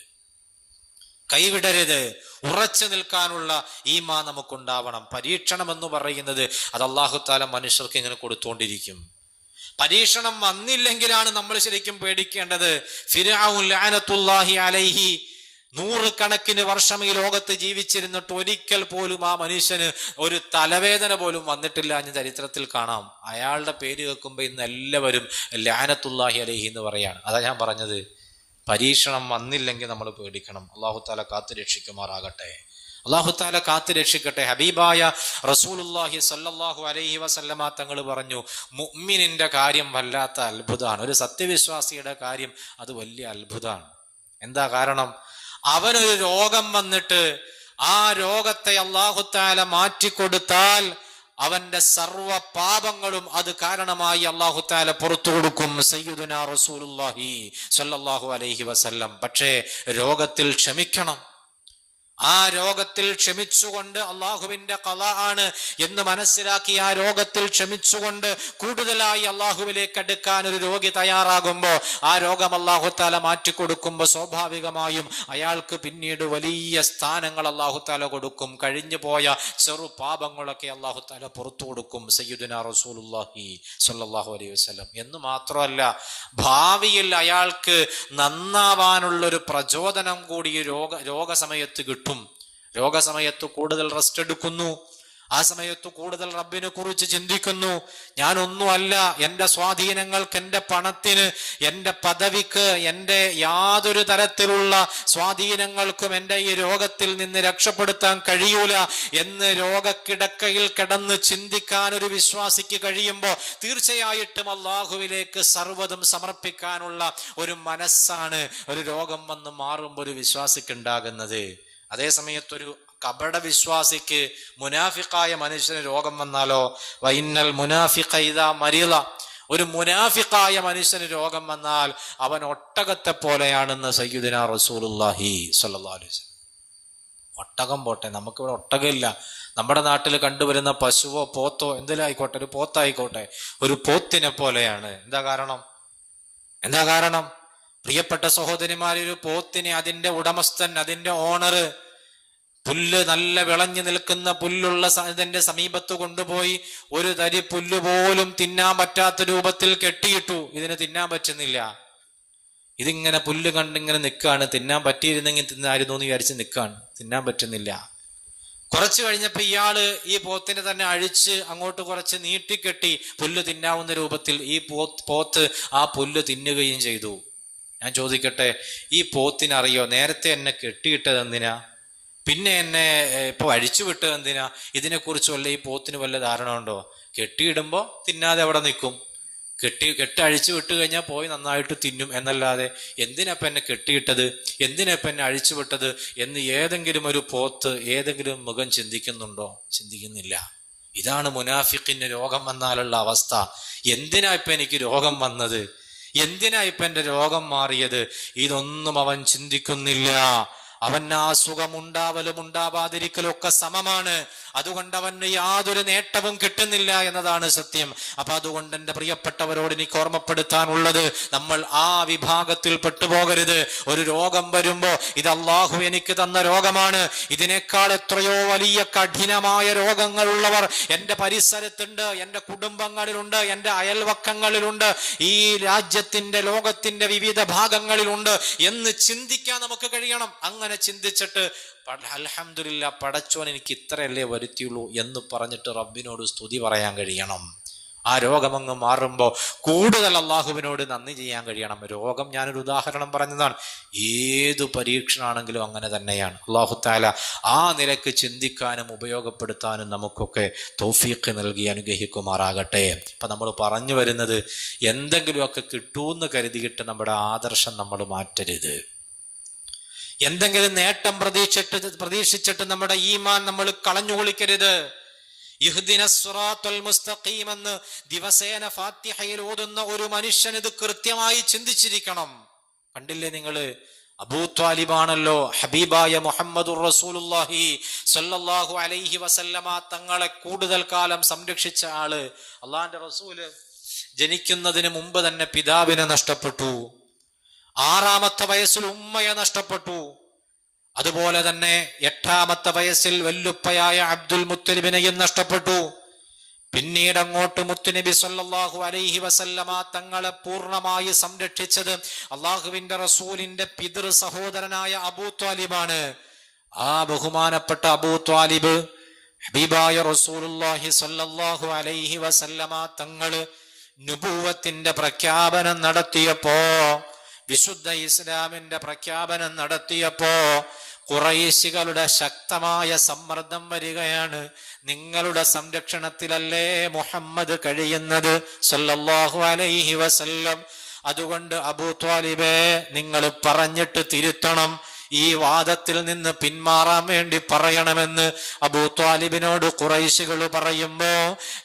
ഉറച്ചു നിൽക്കാനുള്ള ഈമാൻ നമുക്കുണ്ടാവണം. പരീക്ഷണം എന്ന് പറയുന്നത് അത് അല്ലാഹു തആല മനുഷ്യർക്ക് ഇങ്ങനെ കൊടുത്തുകൊണ്ടിരിക്കും. പരീക്ഷണം വന്നില്ലെങ്കിലാണ് നമ്മൾ ശരിക്കും പേടിക്കേണ്ടത്. ഫിർഔൻ ലഅനത്തുല്ലാഹി അലൈഹി 100 കണക്കിന് വർഷം ഈ ലോകത്ത് ജീവിച്ചിരുന്നിട്ട് ഒരിക്കൽ പോലും ആ മനുഷ്യന് ഒരു തലവേദന പോലും വന്നിട്ടില്ല എന്ന് ചരിത്രത്തിൽ കാണാം. അയാളുടെ പേര് കേൾക്കുമ്പോൾ ഇന്ന് എല്ലാവരും ലഅനത്തുല്ലാഹി അലൈഹി എന്ന് പറയാണ്. അതാ ഞാൻ പറഞ്ഞത്, പരീക്ഷണം വന്നില്ലെങ്കിൽ നമ്മൾ പേടിക്കണം. അല്ലാഹു തആല കാത്തു രക്ഷിക്കുമാറാകട്ടെ. അല്ലാഹു തആല കാത്തു രക്ഷിക്കട്ടെ. ഹബീബായ റസൂലുള്ളാഹി സ്വല്ലല്ലാഹു അലൈഹി വസല്ലമ തങ്ങൾ പറഞ്ഞു, മുഅ്മിനിന്റെ കാര്യം വല്ലാത്ത അത്ഭുതമാണ്. ഒരു സത്യവിശ്വാസിയുടെ കാര്യം അത് വലിയ അത്ഭുതമാണ്. എന്താ കാരണം? അവനൊരു രോഗം വന്നിട്ട് ആ രോഗത്തെ അല്ലാഹു തആല മാറ്റിക്കൊടുത്താൽ അവന്റെ സർവ്വ പാപങ്ങളും അത് കാരണമായി അല്ലാഹു തആല പുറത്തു കൊടുക്കും. സയ്യിദുനാ റസൂലുള്ളാഹി സ്വല്ലല്ലാഹു അലൈഹി വസല്ലം. പക്ഷേ രോഗത്തിൽ ക്ഷമിക്കണം. ആ രോഗത്തിൽ ക്ഷമിച്ചുകൊണ്ട്, അള്ളാഹുവിന്റെ ഖളാ ആണ് എന്ന് മനസ്സിലാക്കി ആ രോഗത്തിൽ ക്ഷമിച്ചുകൊണ്ട് കൂടുതലായി അള്ളാഹുവിലേക്ക് അടുക്കാൻ ഒരു രോഗി തയ്യാറാകുമ്പോൾ, ആ രോഗം അല്ലാഹു തആല മാറ്റിക്കൊടുക്കുമ്പോൾ സ്വാഭാവികമായും അയാൾക്ക് പിന്നീട് വലിയ സ്ഥാനങ്ങൾ അല്ലാഹു തആല കൊടുക്കും. കഴിഞ്ഞു പോയ ചെറു പാപങ്ങളൊക്കെ അല്ലാഹു തആല പുറത്തു കൊടുക്കും. സയ്യിദുനാ റസൂലുള്ളാഹി സ്വല്ലല്ലാഹു അലൈഹി വസല്ലം. എന്ന് മാത്രമല്ല, ഭാവിയിൽ അയാൾക്ക് നന്നാവാനുള്ളൊരു പ്രചോദനം കൂടി രോഗസമയത്ത് കിട്ടും. രോഗസമയത്ത് കൂടുതൽ റെസ്റ്റ് എടുക്കുന്നു, ആ സമയത്ത് കൂടുതൽ റബ്ബിനെ കുറിച്ച് ചിന്തിക്കുന്നു. ഞാനൊന്നുമല്ല, എന്റെ സ്വാധീനങ്ങൾക്ക്, എന്റെ പണത്തിന്, എന്റെ പദവിക്ക്, എന്റെ യാതൊരു തരത്തിലുള്ള സ്വാധീനങ്ങൾക്കും എന്റെ ഈ രോഗത്തിൽ നിന്ന് രക്ഷപ്പെടുത്താൻ കഴിയൂല എന്ന് രോഗക്കിടക്കയിൽ കിടന്ന് ചിന്തിക്കാൻ ഒരു വിശ്വാസിക്ക് കഴിയുമ്പോൾ തീർച്ചയായിട്ടും അള്ളാഹുവിലേക്ക് സർവ്വതും സമർപ്പിക്കാനുള്ള ഒരു മനസ്സാണ് ഒരു രോഗം വന്ന് മാറുമ്പോൾ ഒരു വിശ്വാസിക്ക് ഉണ്ടാകുന്നത്. അതേ സമയത്തൊരു കപട വിശ്വാസിക്ക്, മുനാഫിക്കായ മനുഷ്യന് രോഗം വന്നാലോ, വൈന്നൽ മുനാഫിഖ ഇദാ മരിള, ഒരു മുനാഫിക്കായ മനുഷ്യന് രോഗം വന്നാൽ അവൻ ഒട്ടകത്തെ പോലെയാണെന്ന് സയ്യിദുനാ റസൂലുള്ളാഹി സ്വല്ലല്ലാഹു അലൈഹി വസല്ലം. ഒട്ടകം പോട്ടെ, നമുക്കിവിടെ ഒട്ടകമില്ല. നമ്മുടെ നാട്ടിൽ കണ്ടുവരുന്ന പശുവോ പോത്തോ എന്തെങ്കിലും ആയിക്കോട്ടെ, ഒരു പോത്തായിക്കോട്ടെ, ഒരു പോത്തിനെ പോലെയാണ്. എന്താ കാരണം? പ്രിയപ്പെട്ട സഹോദരിമാരെ, ഒരു പോത്തിനെ അതിന്റെ ഉടമസ്ഥൻ, അതിന്റെ ഓണർ പുല്ല്, നല്ല വിളഞ്ഞു നിൽക്കുന്ന പുല്ലുള്ള ഇതിന്റെ സമീപത്ത് കൊണ്ടുപോയി ഒരു തരി പുല്ല് പോലും തിന്നാൻ പറ്റാത്ത രൂപത്തിൽ കെട്ടിയിട്ടു. ഇതിന് തിന്നാൻ പറ്റുന്നില്ല. ഇതിങ്ങനെ പുല്ല് കണ്ടിങ്ങനെ നിൽക്കുകയാണ്. തിന്നാൻ പറ്റിയിരുന്നെങ്കിൽ തിന്നായിരുന്നു എന്ന് വിചാരിച്ച് നിൽക്കുകയാണ്. തിന്നാൻ പറ്റുന്നില്ല. കുറച്ചു കഴിഞ്ഞപ്പോ ഇയാള് ഈ പോത്തിനെ തന്നെ അഴിച്ച് അങ്ങോട്ട് കുറച്ച് നീട്ടിക്കെട്ടി പുല്ല് തിന്നാവുന്ന രൂപത്തിൽ ഈ പോത്ത് ആ പുല്ല് തിന്നുകയും ചെയ്തു. ഞാൻ ചോദിക്കട്ടെ, ഈ പോത്തിനറിയോ നേരത്തെ എന്നെ കെട്ടിയിട്ടത് എന്തിനാ, പിന്നെ എന്നെ ഇപ്പൊ അഴിച്ചു വിട്ടത് എന്തിനാ? ഇതിനെക്കുറിച്ച് വല്ല ഈ പോത്തിന് വല്ല ധാരണ ഉണ്ടോ? കെട്ടിയിടുമ്പോ തിന്നാതെ അവിടെ നിൽക്കും, കെട്ട് അഴിച്ചു വിട്ട് കഴിഞ്ഞാൽ പോയി നന്നായിട്ട് തിന്നും എന്നല്ലാതെ എന്തിനപ്പം എന്നെ കെട്ടിയിട്ടത്, എന്തിനപ്പം എന്നെ അഴിച്ചു വിട്ടത് എന്ന് ഏതെങ്കിലും ഒരു പോത്ത്, ഏതെങ്കിലും മുഖം ചിന്തിക്കുന്നുണ്ടോ? ചിന്തിക്കുന്നില്ല. ഇതാണ് മുനാഫിഖിന് രോഗം വന്നാലുള്ള അവസ്ഥ. എന്തിനാ ഇപ്പൊ എനിക്ക് രോഗം വന്നത്, എന്തിനാ ഇപ്പൊ എന്റെ രോഗം മാറിയത്, ഇതൊന്നും അവൻ ചിന്തിക്കുന്നില്ല. അവൻ ആ സുഖമുണ്ടാവലും ഉണ്ടാവാതിരിക്കലും ഒക്കെ സമമാണ്. അതുകൊണ്ട് അവന് യാതൊരു നേട്ടവും കിട്ടുന്നില്ല എന്നതാണ് സത്യം. അപ്പൊ അതുകൊണ്ട് എന്റെ പ്രിയപ്പെട്ടവരോട് എനിക്ക് ഓർമ്മപ്പെടുത്താനുള്ളത്, നമ്മൾ ആ വിഭാഗത്തിൽ പെട്ടുപോകരുത്. ഒരു രോഗം വരുമ്പോ ഇത് അള്ളാഹു എനിക്ക് തന്ന രോഗമാണ്, ഇതിനേക്കാൾ എത്രയോ വലിയ കഠിനമായ രോഗങ്ങളുള്ളവർ എന്റെ പരിസരത്തുണ്ട്, എന്റെ കുടുംബങ്ങളിലുണ്ട്, എന്റെ അയൽവക്കങ്ങളിലുണ്ട്, ഈ രാജ്യത്തിന്റെ ലോകത്തിന്റെ വിവിധ ഭാഗങ്ങളിലുണ്ട് എന്ന് ചിന്തിക്കാൻ നമുക്ക് കഴിയണം. അങ്ങനെ ചിന്തിച്ചിട്ട് അൽഹംദുലില്ലാ, പടച്ചോൻ എനിക്ക് ഇത്രയല്ലേ വരുത്തിയുള്ളൂ എന്ന് പറഞ്ഞിട്ട് റബ്ബിനോട് സ്തുതി പറയാൻ കഴിയണം. ആ രോഗമങ്ങ് മാറുമ്പോൾ കൂടുതൽ അള്ളാഹുവിനോട് നന്ദി ചെയ്യാൻ കഴിയണം. രോഗം ഞാനൊരു ഉദാഹരണം പറഞ്ഞതാണ്. ഏതു പരീക്ഷണമാണെങ്കിലും അങ്ങനെ തന്നെയാണ്. അള്ളാഹു തആല ആ നിലക്ക് ചിന്തിക്കാനും ഉപയോഗപ്പെടുത്താനും നമുക്കൊക്കെ തൗഫീഖ് നൽകി അനുഗ്രഹിക്കുമാറാകട്ടെ. അപ്പൊ നമ്മൾ പറഞ്ഞു വരുന്നത്, എന്തെങ്കിലുമൊക്കെ കിട്ടൂന്ന് കരുതിയിട്ട് നമ്മുടെ ആദർശം നമ്മൾ മാറ്റരുത്. എന്തെങ്കിലും നേട്ടം പ്രതീക്ഷിച്ചിട്ട് നമ്മുടെ ഈമാൻ നമ്മൾ കളഞ്ഞു കുളിക്കരുത്. ഇഹ്ദിനസ് സിറാത്തൽ മുസ്തഖീം എന്ന് ദിവസേന ഫാത്തിഹയിൽ ഓതുന്ന ഒരു മനുഷ്യൻ ഇത് കൃത്യമായി ചിന്തിച്ചിരിക്കണം. കണ്ടില്ലേ നിങ്ങള്, അബൂ ത്വാലിബാണല്ലോ ഹബീബായ മുഹമ്മദുർ റസൂലുള്ളാഹി സ്വല്ലല്ലാഹു അലൈഹി വസല്ലമ തങ്ങളെ കൂടുതൽ കാലം സംരക്ഷിച്ച ആള്. അള്ളാഹിന്റെ റസൂല് ജനിക്കുന്നതിന് മുമ്പ് തന്നെ പിതാവിനെ നഷ്ടപ്പെട്ടു. 6-ാമത്തെ വയസ്സിൽ ഉമ്മയെ നഷ്ടപ്പെട്ടു. അതുപോലെ തന്നെ 8-ാമത്തെ വയസ്സിൽ വല്ലുപ്പയായ അബ്ദുൽ മുത്തലിബിനെയും നഷ്ടപ്പെട്ടു. പിന്നീട് അങ്ങോട്ട് മുത്തുനബി സല്ലല്ലാഹു അലൈഹി വസല്ലമ തങ്ങളെ പൂർണ്ണമായി സംരക്ഷിച്ചത് അള്ളാഹുവിന്റെ റസൂലിന്റെ പിതൃ സഹോദരനായ അബൂ ത്വാലിബാണ്. ആ ബഹുമാനപ്പെട്ട അബൂ ത്വാലിബ് ഹബീബായ റസൂലുള്ളാഹി സല്ലല്ലാഹു അലൈഹി വസല്ലമ തങ്ങള് നുബുവത്തിന്റെ പ്രഖ്യാപനം നടത്തിയപ്പോ, വിശുദ്ധ ഇസ്ലാമിന്റെ പ്രഖ്യാപനം നടത്തിയപ്പോ ഖുറൈശികളുടെ ശക്തമായ സമ്മർദ്ദം വരികയാണ്. നിങ്ങളുടെ സംരക്ഷണത്തിലല്ലേ മുഹമ്മദ് കഴിയുന്നത് സല്ലല്ലാഹു അലൈഹി വസല്ലം. അതുകൊണ്ട് അബൂ ത്വാലിബേ, നിങ്ങൾ പറഞ്ഞിട്ട് തിരുത്തണം, ഈ വാദത്തിൽ നിന്ന് പിന്മാറാൻ വേണ്ടി പറയണമെന്ന് അബൂ ത്വാലിബിനോട് ഖുറൈശികൾ പറയുമ്പോ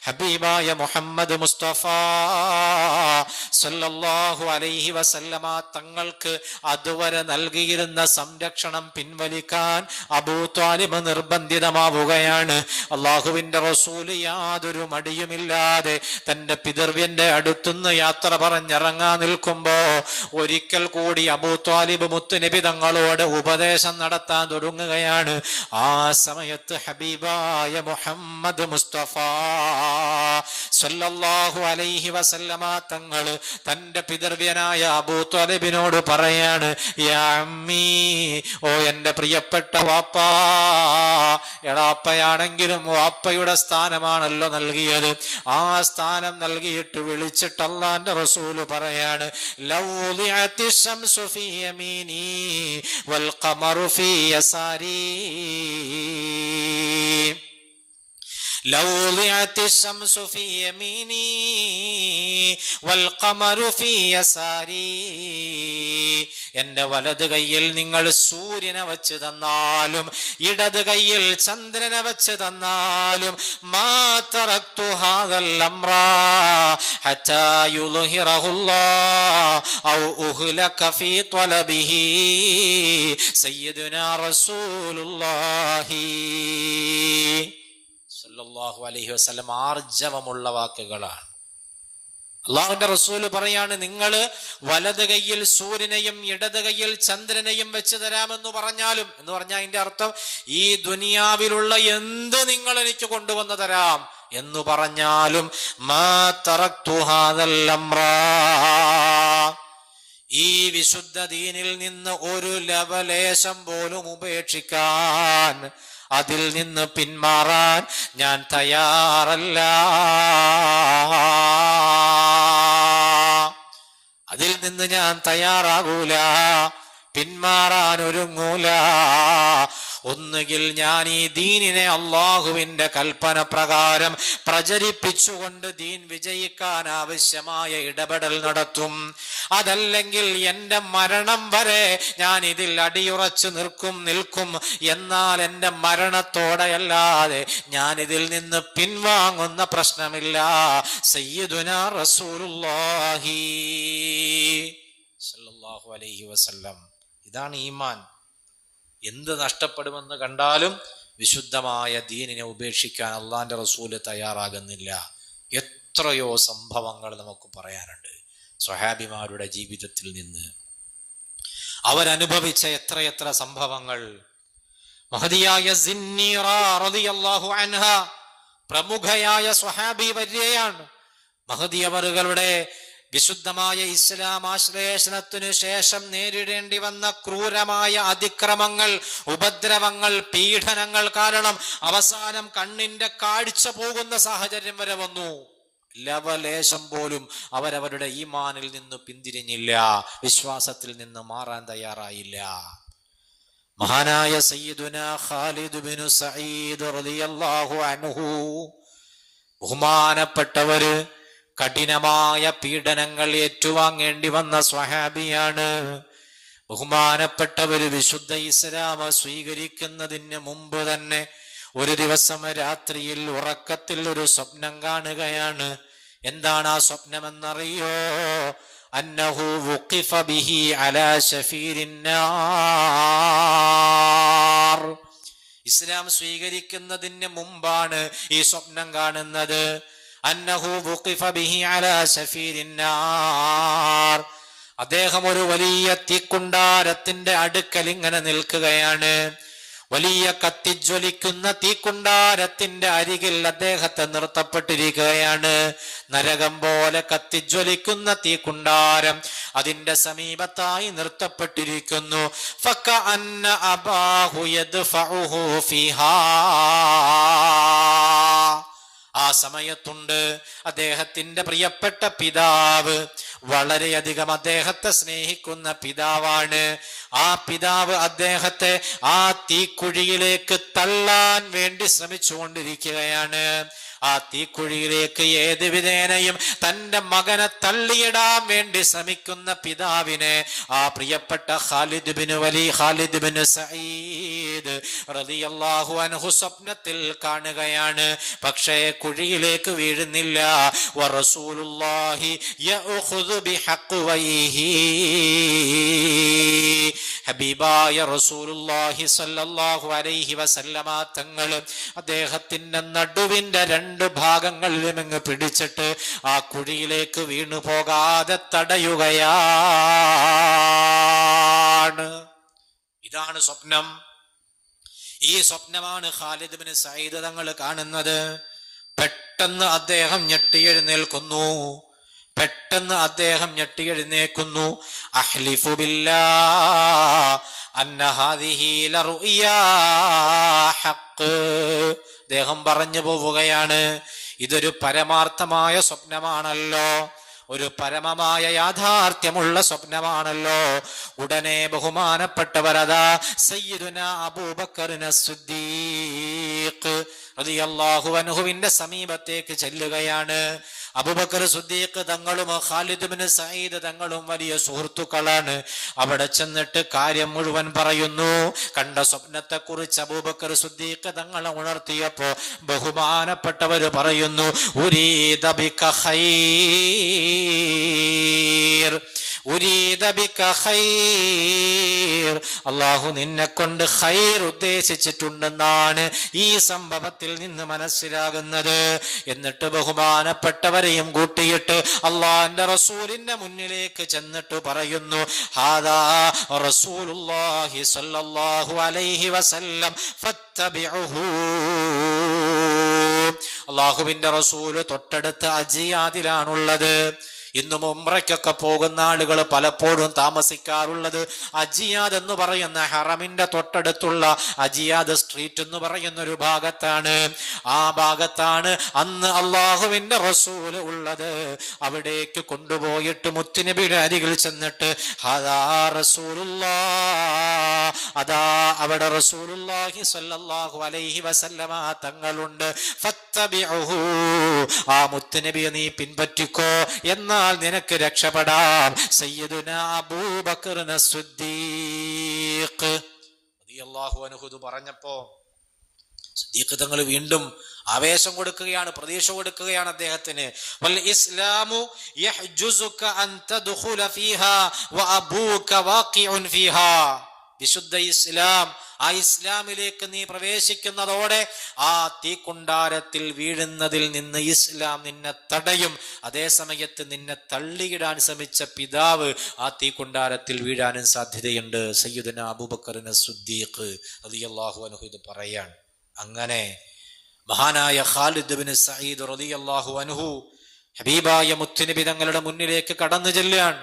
ഹബീബായ മുഹമ്മദ് മുസ്തഫ സല്ലല്ലാഹു അലൈഹി വസല്ലമ തങ്ങൾക്ക് അതുവരെ നൽകിയിരുന്ന സംരക്ഷണം പിൻവലിക്കാൻ അബൂ ത്വാലിബ് നിർബന്ധിതമാവുകയാണ്. അള്ളാഹുവിന്റെ റസൂല് യാതൊരു മടിയുമില്ലാതെ തന്റെ പിതൃവ്യന്റെ അടുത്തുനിന്ന് യാത്ര പറഞ്ഞിറങ്ങാൻ നിൽക്കുമ്പോ ഒരിക്കൽ കൂടി അബൂ ത്വാലിബ് മുത്തുനബി തങ്ങളോട് ഉപദേശം നടത്താൻ തുടങ്ങുകയാണ്. ആ സമയത്ത് ഹബീബായ മുഹമ്മദ് മുസ്തഫ സല്ലല്ലാഹു അലൈഹി വസല്ലമ തങ്ങൾ തന്റെ പിതൃവ്യനായ അബൂ ത്വാലിബിനോട് പറയാണ്, യാ അമ്മീ, ഓ എന്റെ പ്രിയപ്പെട്ട വാപ്പാ, എളാപ്പയാണെങ്കിലും വാപ്പയുടെ സ്ഥാനമാണല്ലോ നൽകിയത്. ആ സ്ഥാനം നൽകിയിട്ട് വിളിച്ചിട്ട് അല്ലാഹുവിന്റെ റസൂല് പറയാണ്, ലൗ വുദിഅത്തി ശംസു ഫീ യമീനി വൽ ഖമറു ഫീ യസാരി, ലൗ വുദിഅത്തി ശംസു ഫീ യമീനി വൽ ഖമറു ഫീ യസാരി, എന്റെ വലത് കൈയിൽ നിങ്ങൾ സൂര്യനെ വെച്ച് തന്നാലും ഇടത് കൈയിൽ ചന്ദ്രനെ വെച്ച് തന്നാലും മാ തറക്തു ഹാദൽ അംറ ഹത്താ യുൽഹിറഹുല്ലാഹ് ഔ ഉഹ്ലക ഫീ ത്വലബിഹി സയ്യിദുനാ റസൂലുള്ളാഹി സല്ലല്ലാഹു അലൈഹി വസല്ലം. ആർജവമുള്ള വാക്കുകളാണ്. അള്ളാഹുവിന്റെ റസൂല് പറയാണ്, നിങ്ങള് വലത് കൈയിൽ സൂര്യനെയും ഇടത് കൈയിൽ ചന്ദ്രനെയും വെച്ച് തരാമെന്ന് പറഞ്ഞാലും, എന്ന് പറഞ്ഞാൽ അതിന്റെ അർത്ഥം ഈ ദുനിയാവിലുള്ള എന്ത് നിങ്ങൾ എനിക്ക് കൊണ്ടുവന്ന് തരാം എന്ന് പറഞ്ഞാലും മാ തറക്തു ഹാദൽ അംറ, ഈ വിശുദ്ധ ദീനിൽ നിന്ന് ഒരു ലവലേശം പോലും ഉപേക്ഷിക്കാൻ, അതിൽ നിന്ന് പിന്മാറാൻ ഞാൻ തയ്യാറല്ല, അതിൽ നിന്ന് ഞാൻ തയ്യാറാകൂല, പിന്മാറാൻ ഒരുങ്ങൂല. ഒന്നുകിൽ ഞാൻ ഈ ദീനിനെ അള്ളാഹുവിന്റെ കൽപ്പന പ്രകാരം പ്രചരിപ്പിച്ചുകൊണ്ട് ദീൻ വിജയിക്കാൻ ആവശ്യമായ ഇടപെടൽ നടത്തും, അതല്ലെങ്കിൽ എന്റെ മരണം വരെ ഞാൻ ഇതിൽ അടിയുറച്ചു നിൽക്കും. എന്നാൽ എന്റെ മരണത്തോടെയല്ലാതെ ഞാൻ ഇതിൽ നിന്ന് പിൻവാങ്ങുന്ന പ്രശ്നമില്ല. സയ്യിദുനാ റസൂലുള്ളാഹി സല്ലല്ലാഹു അലൈഹി വസല്ലം. ഇതാണ് ഈമാൻ. എന്ത് നഷ്ടപ്പെടുമെന്ന് കണ്ടാലും വിശുദ്ധമായ ദീനിനെ ഉപേക്ഷിക്കാൻ അള്ളാന്റെ റസൂല് തയ്യാറാകുന്നില്ല. എത്രയോ സംഭവങ്ങൾ നമുക്ക് പറയാനുണ്ട് സ്വഹാബിമാരുടെ ജീവിതത്തിൽ നിന്ന്. അവരനുഭവിച്ച എത്രയെത്ര സംഭവങ്ങൾ. മഹദിയായ സിന്നീറ റളിയല്ലാഹു അൻഹ പ്രമുഖയായ സ്വഹാബി വര്യയാണ്. മഹദി അവറുകളുടെ വിശുദ്ധമായ ഇസ്ലാം ആശ്ലേഷണത്തിനു ശേഷം നേരിടേണ്ടി വന്ന ക്രൂരമായ അതിക്രമങ്ങൾ, ഉപദ്രവങ്ങൾ, പീഡനങ്ങൾ കാരണം അവസാനം കണ്ണിന്റെ കാഴ്ച പോകുന്ന സാഹചര്യം വരെ വന്നു. ലവലേശം പോലും അവരവരുടെ ഈമാനിൽ നിന്ന് പിന്തിരിഞ്ഞില്ല, വിശ്വാസത്തിൽ നിന്ന് മാറാൻ തയ്യാറായില്ല. മഹാനായ സയ്യിദുനാ ഖാലിദ് ബിനു സഈദ് റളിയല്ലാഹു അൻഹു, ബഹുമാനപ്പെട്ടവര് കഠിനമായ പീഡനങ്ങൾ ഏറ്റുവാങ്ങേണ്ടി വന്ന സ്വഹാബിയാണ്. ബഹുമാനപ്പെട്ടവര് വിശുദ്ധ ഇസ്ലാം സ്വീകരിക്കുന്നതിന് മുമ്പ് തന്നെ ഒരു ദിവസം രാത്രിയിൽ ഉറക്കത്തിൽ ഒരു സ്വപ്നം കാണുകയാണ്. എന്താണ് ആ സ്വപ്നമെന്നറിയോ? അന്നഹു വുഖിഫ ബിഹി അലാ ശഫീരിൻ നാർ. ഇസ്ലാം സ്വീകരിക്കുന്നതിന് മുമ്പാണ് ഈ സ്വപ്നം കാണുന്നത്. അന്നഹു വുഖിഫ ബിഹി അലാ ശഫീരിൻ നാർ. അദ്ദേഹം ഒരു വലിയ തീക്കുണ്ടാരത്തിന്റെ അടുക്കൽ ഇങ്ങനെ നിൽക്കുകയാണ്. വലിയ കത്തിജ്വലിക്കുന്ന തീക്കുണ്ടാരത്തിന്റെ അരികിൽ അദ്ദേഹത്തെ നിർത്തപ്പെട്ടിരിക്കുകയാണ്. നരകം പോലെ കത്തിജ്വലിക്കുന്ന തീക്കുണ്ടാരം അതിന്റെ സമീപത്തായി നിർത്തപ്പെട്ടിരിക്കുന്നു. ഫകഅന്ന അബാഹു യദ്ഫഉഹു ഫിഹാ. ആ സമയത്തുണ്ട് അദ്ദേഹത്തിന്റെ പ്രിയപ്പെട്ട പിതാവ്, വളരെയധികം അദ്ദേഹത്തെ സ്നേഹിക്കുന്ന പിതാവാണ്. ആ പിതാവ് അദ്ദേഹത്തെ ആ തീക്കുഴിയിലേക്ക് തള്ളാൻ വേണ്ടി ശ്രമിച്ചുകൊണ്ടിരിക്കുകയാണ്. ആ തീക്കുഴിയിലേക്ക് ഏത് വിധേനയും തന്റെ മകനെ തള്ളിയിടാൻ വേണ്ടി ശ്രമിക്കുന്ന പിതാവിനെ ആ പ്രിയപ്പെട്ട ഖാലിദ് ബിൻ സഈദ് റളിയല്ലാഹു അൻഹു സ്വപ്നത്തിൽ കാണുകയാണ്. പക്ഷേ കുഴിയിലേക്ക് വീഴുന്നില്ല. വറസൂലുള്ളാഹി യഅഖുദു ബിഹഖ്വൈഹി. ഹബീബായ റസൂലുള്ളാഹി സ്വല്ലല്ലാഹു അലൈഹി വസല്ലമ തങ്ങൾ അദ്ദേഹത്തിന്റെ നടുവിന്റെ രണ്ട് ഭാഗങ്ങളിലും അങ്ങ് പിടിച്ചിട്ട് ആ കുഴിയിലേക്ക് വീണു പോകാതെ തടയുകയാണ്. ഇതാണ് സ്വപ്നം. ഈ സ്വപ്നമാണ് ഖാലിദ് ബിൻ സഈദ് തങ്ങൾ കാണുന്നത്. പെട്ടെന്ന് അദ്ദേഹം ഞെട്ടിയെഴുന്നേൽക്കുന്നു. അഹ്ലിഫു ബില്ലാഹ് അന്ന ഹാദിഹി ലറുയാ ഹഖ്. അദ്ദേഹം പറഞ്ഞു പോവുകയാണ്, ഇതൊരു പരമാർത്ഥമായ സ്വപ്നമാണല്ലോ, ഒരു പരമമായ യാഥാർത്ഥ്യമുള്ള സ്വപ്നമാണല്ലോ. ഉടനെ ബഹുമാനപ്പെട്ടവരതാ സയ്യിദുനാ അബൂബക്കറിന് സിദ്ദീഖ് റളിയല്ലാഹു അൻഹുവിന്റെ സമീപത്തേക്ക് ചെല്ലുകയാണ്. അബൂബക്കർ സിദ്ദീഖ് തങ്ങളും ഖാലിദ് ഇബ്നു സഈദ് തങ്ങളും വലിയ സുഹൃത്തുക്കളാണ്. അവിടെ ചെന്നിട്ട് കാര്യം മുഴുവൻ പറയുന്നു. കണ്ട സ്വപ്നത്തെ കുറിച്ച് അബൂബക്കർ സിദ്ദീഖ് തങ്ങളെ ഉണർത്തിയപ്പോ ബഹുമാനപ്പെട്ടവര് പറയുന്നു, ഉരീദ ബിക ഖൈർ, ഉരീദ ബിക ഖൈർ, അല്ലാഹു നിന്നെ കൊണ്ട് ഖൈർ ഉദ്ദേശിച്ചിട്ടുണ്ടെന്നാണ് ഈ സംഭവത്തിൽ നിന്ന് മനസ്സിലാകുന്നത്. എന്നിട്ട് ബഹുമാനപ്പെട്ടവരെയും കൂട്ടിയിട്ട് അള്ളാഹുവിന്റെ റസൂലിന്റെ മുന്നിലേക്ക് ചെന്നിട്ട് പറയുന്നു, ഹാദാ റസൂലുള്ളാഹി സ്വല്ലല്ലാഹു അലൈഹി വസല്ലം ഫത്തബിഉഹു. അള്ളാഹുവിന്റെ റസൂല് തൊട്ടടുത്ത് അജിയാദിലാണുള്ളത്. ഇന്നും ഉംറയ്ക്കൊക്കെ പോകുന്ന ആളുകൾ പലപ്പോഴും താമസിക്കാറുള്ളത് അജിയാദ് എന്ന് പറയുന്ന ഹറമിന്റെ തൊട്ടടുത്തുള്ള അജിയാദ് സ്ട്രീറ്റ് എന്ന് പറയുന്ന ഒരു ഭാഗത്താണ്. ആ ഭാഗത്താണ് അന്ന് അള്ളാഹുവിന്റെ റസൂല് ഉള്ളത്. അവിടേക്ക് കൊണ്ടുപോയിട്ട് മുത്തുനബിയുടെ അരികിൽ ചെന്നിട്ട് ഹദാ റസൂലുള്ളാഹ്, അതാ അവിടെ റസൂലുള്ളാഹി സ്വല്ലല്ലാഹു അലൈഹി വസല്ലമ തങ്ങളുണ്ട്, ഫത്തബിഉഹു, ആ മുത്തുനബിയെ നീ പിൻപറ്റിക്കോ, എന്നാൽ നിനക്ക് രക്ഷപ്പെടാം. സയ്യിദുനാ അബൂബക്കർ സിദ്ദീഖ് റളിയല്ലാഹു അൻഹു പറഞ്ഞപ്പോ സിദ്ദീഖ് തങ്ങൾ വീണ്ടും ആവേശം കൊടുക്കുകയാണ്, പ്രതീക്ഷ കൊടുക്കുകയാണ് അദ്ദേഹത്തിന്. വൽ ഇസ്ലാമു യഹ്ജുസുക അൻ തദ്ഖുല ഫീഹാ വഅബൂക വാഖിഉൻ ഫീഹാ. വിശുദ്ധ ഇസ്ലാം, ആ ഇസ്ലാമിലേക്ക് നീ പ്രവേശിക്കുന്നതോടെ ആ തീക്കുണ്ടാരത്തിൽ വീഴുന്നതിൽ നിന്ന് ഇസ്ലാം നിന്നെ തടയും. അതേ സമയത്ത് നിന്നെ തള്ളിയിടാൻ ശ്രമിച്ച പിതാവ് ആ തീക്കുണ്ടാരത്തിൽ വീഴാനും സാധ്യതയുണ്ട്. സയ്യിദുനാ അബൂബക്കറിന് സിദ്ദീഖ് റളിയല്ലാഹു അൻഹു ഇത് പറയാണ്. അങ്ങനെ മഹാനായ ഖാലിദ് ഇബ്നു സഈദ് റളിയല്ലാഹു അൻഹു ഹബീബായ മുത്തുനബി തങ്ങളുടെ മുന്നിലേക്ക് കടന്നു ചെല്ലുകയാണ്.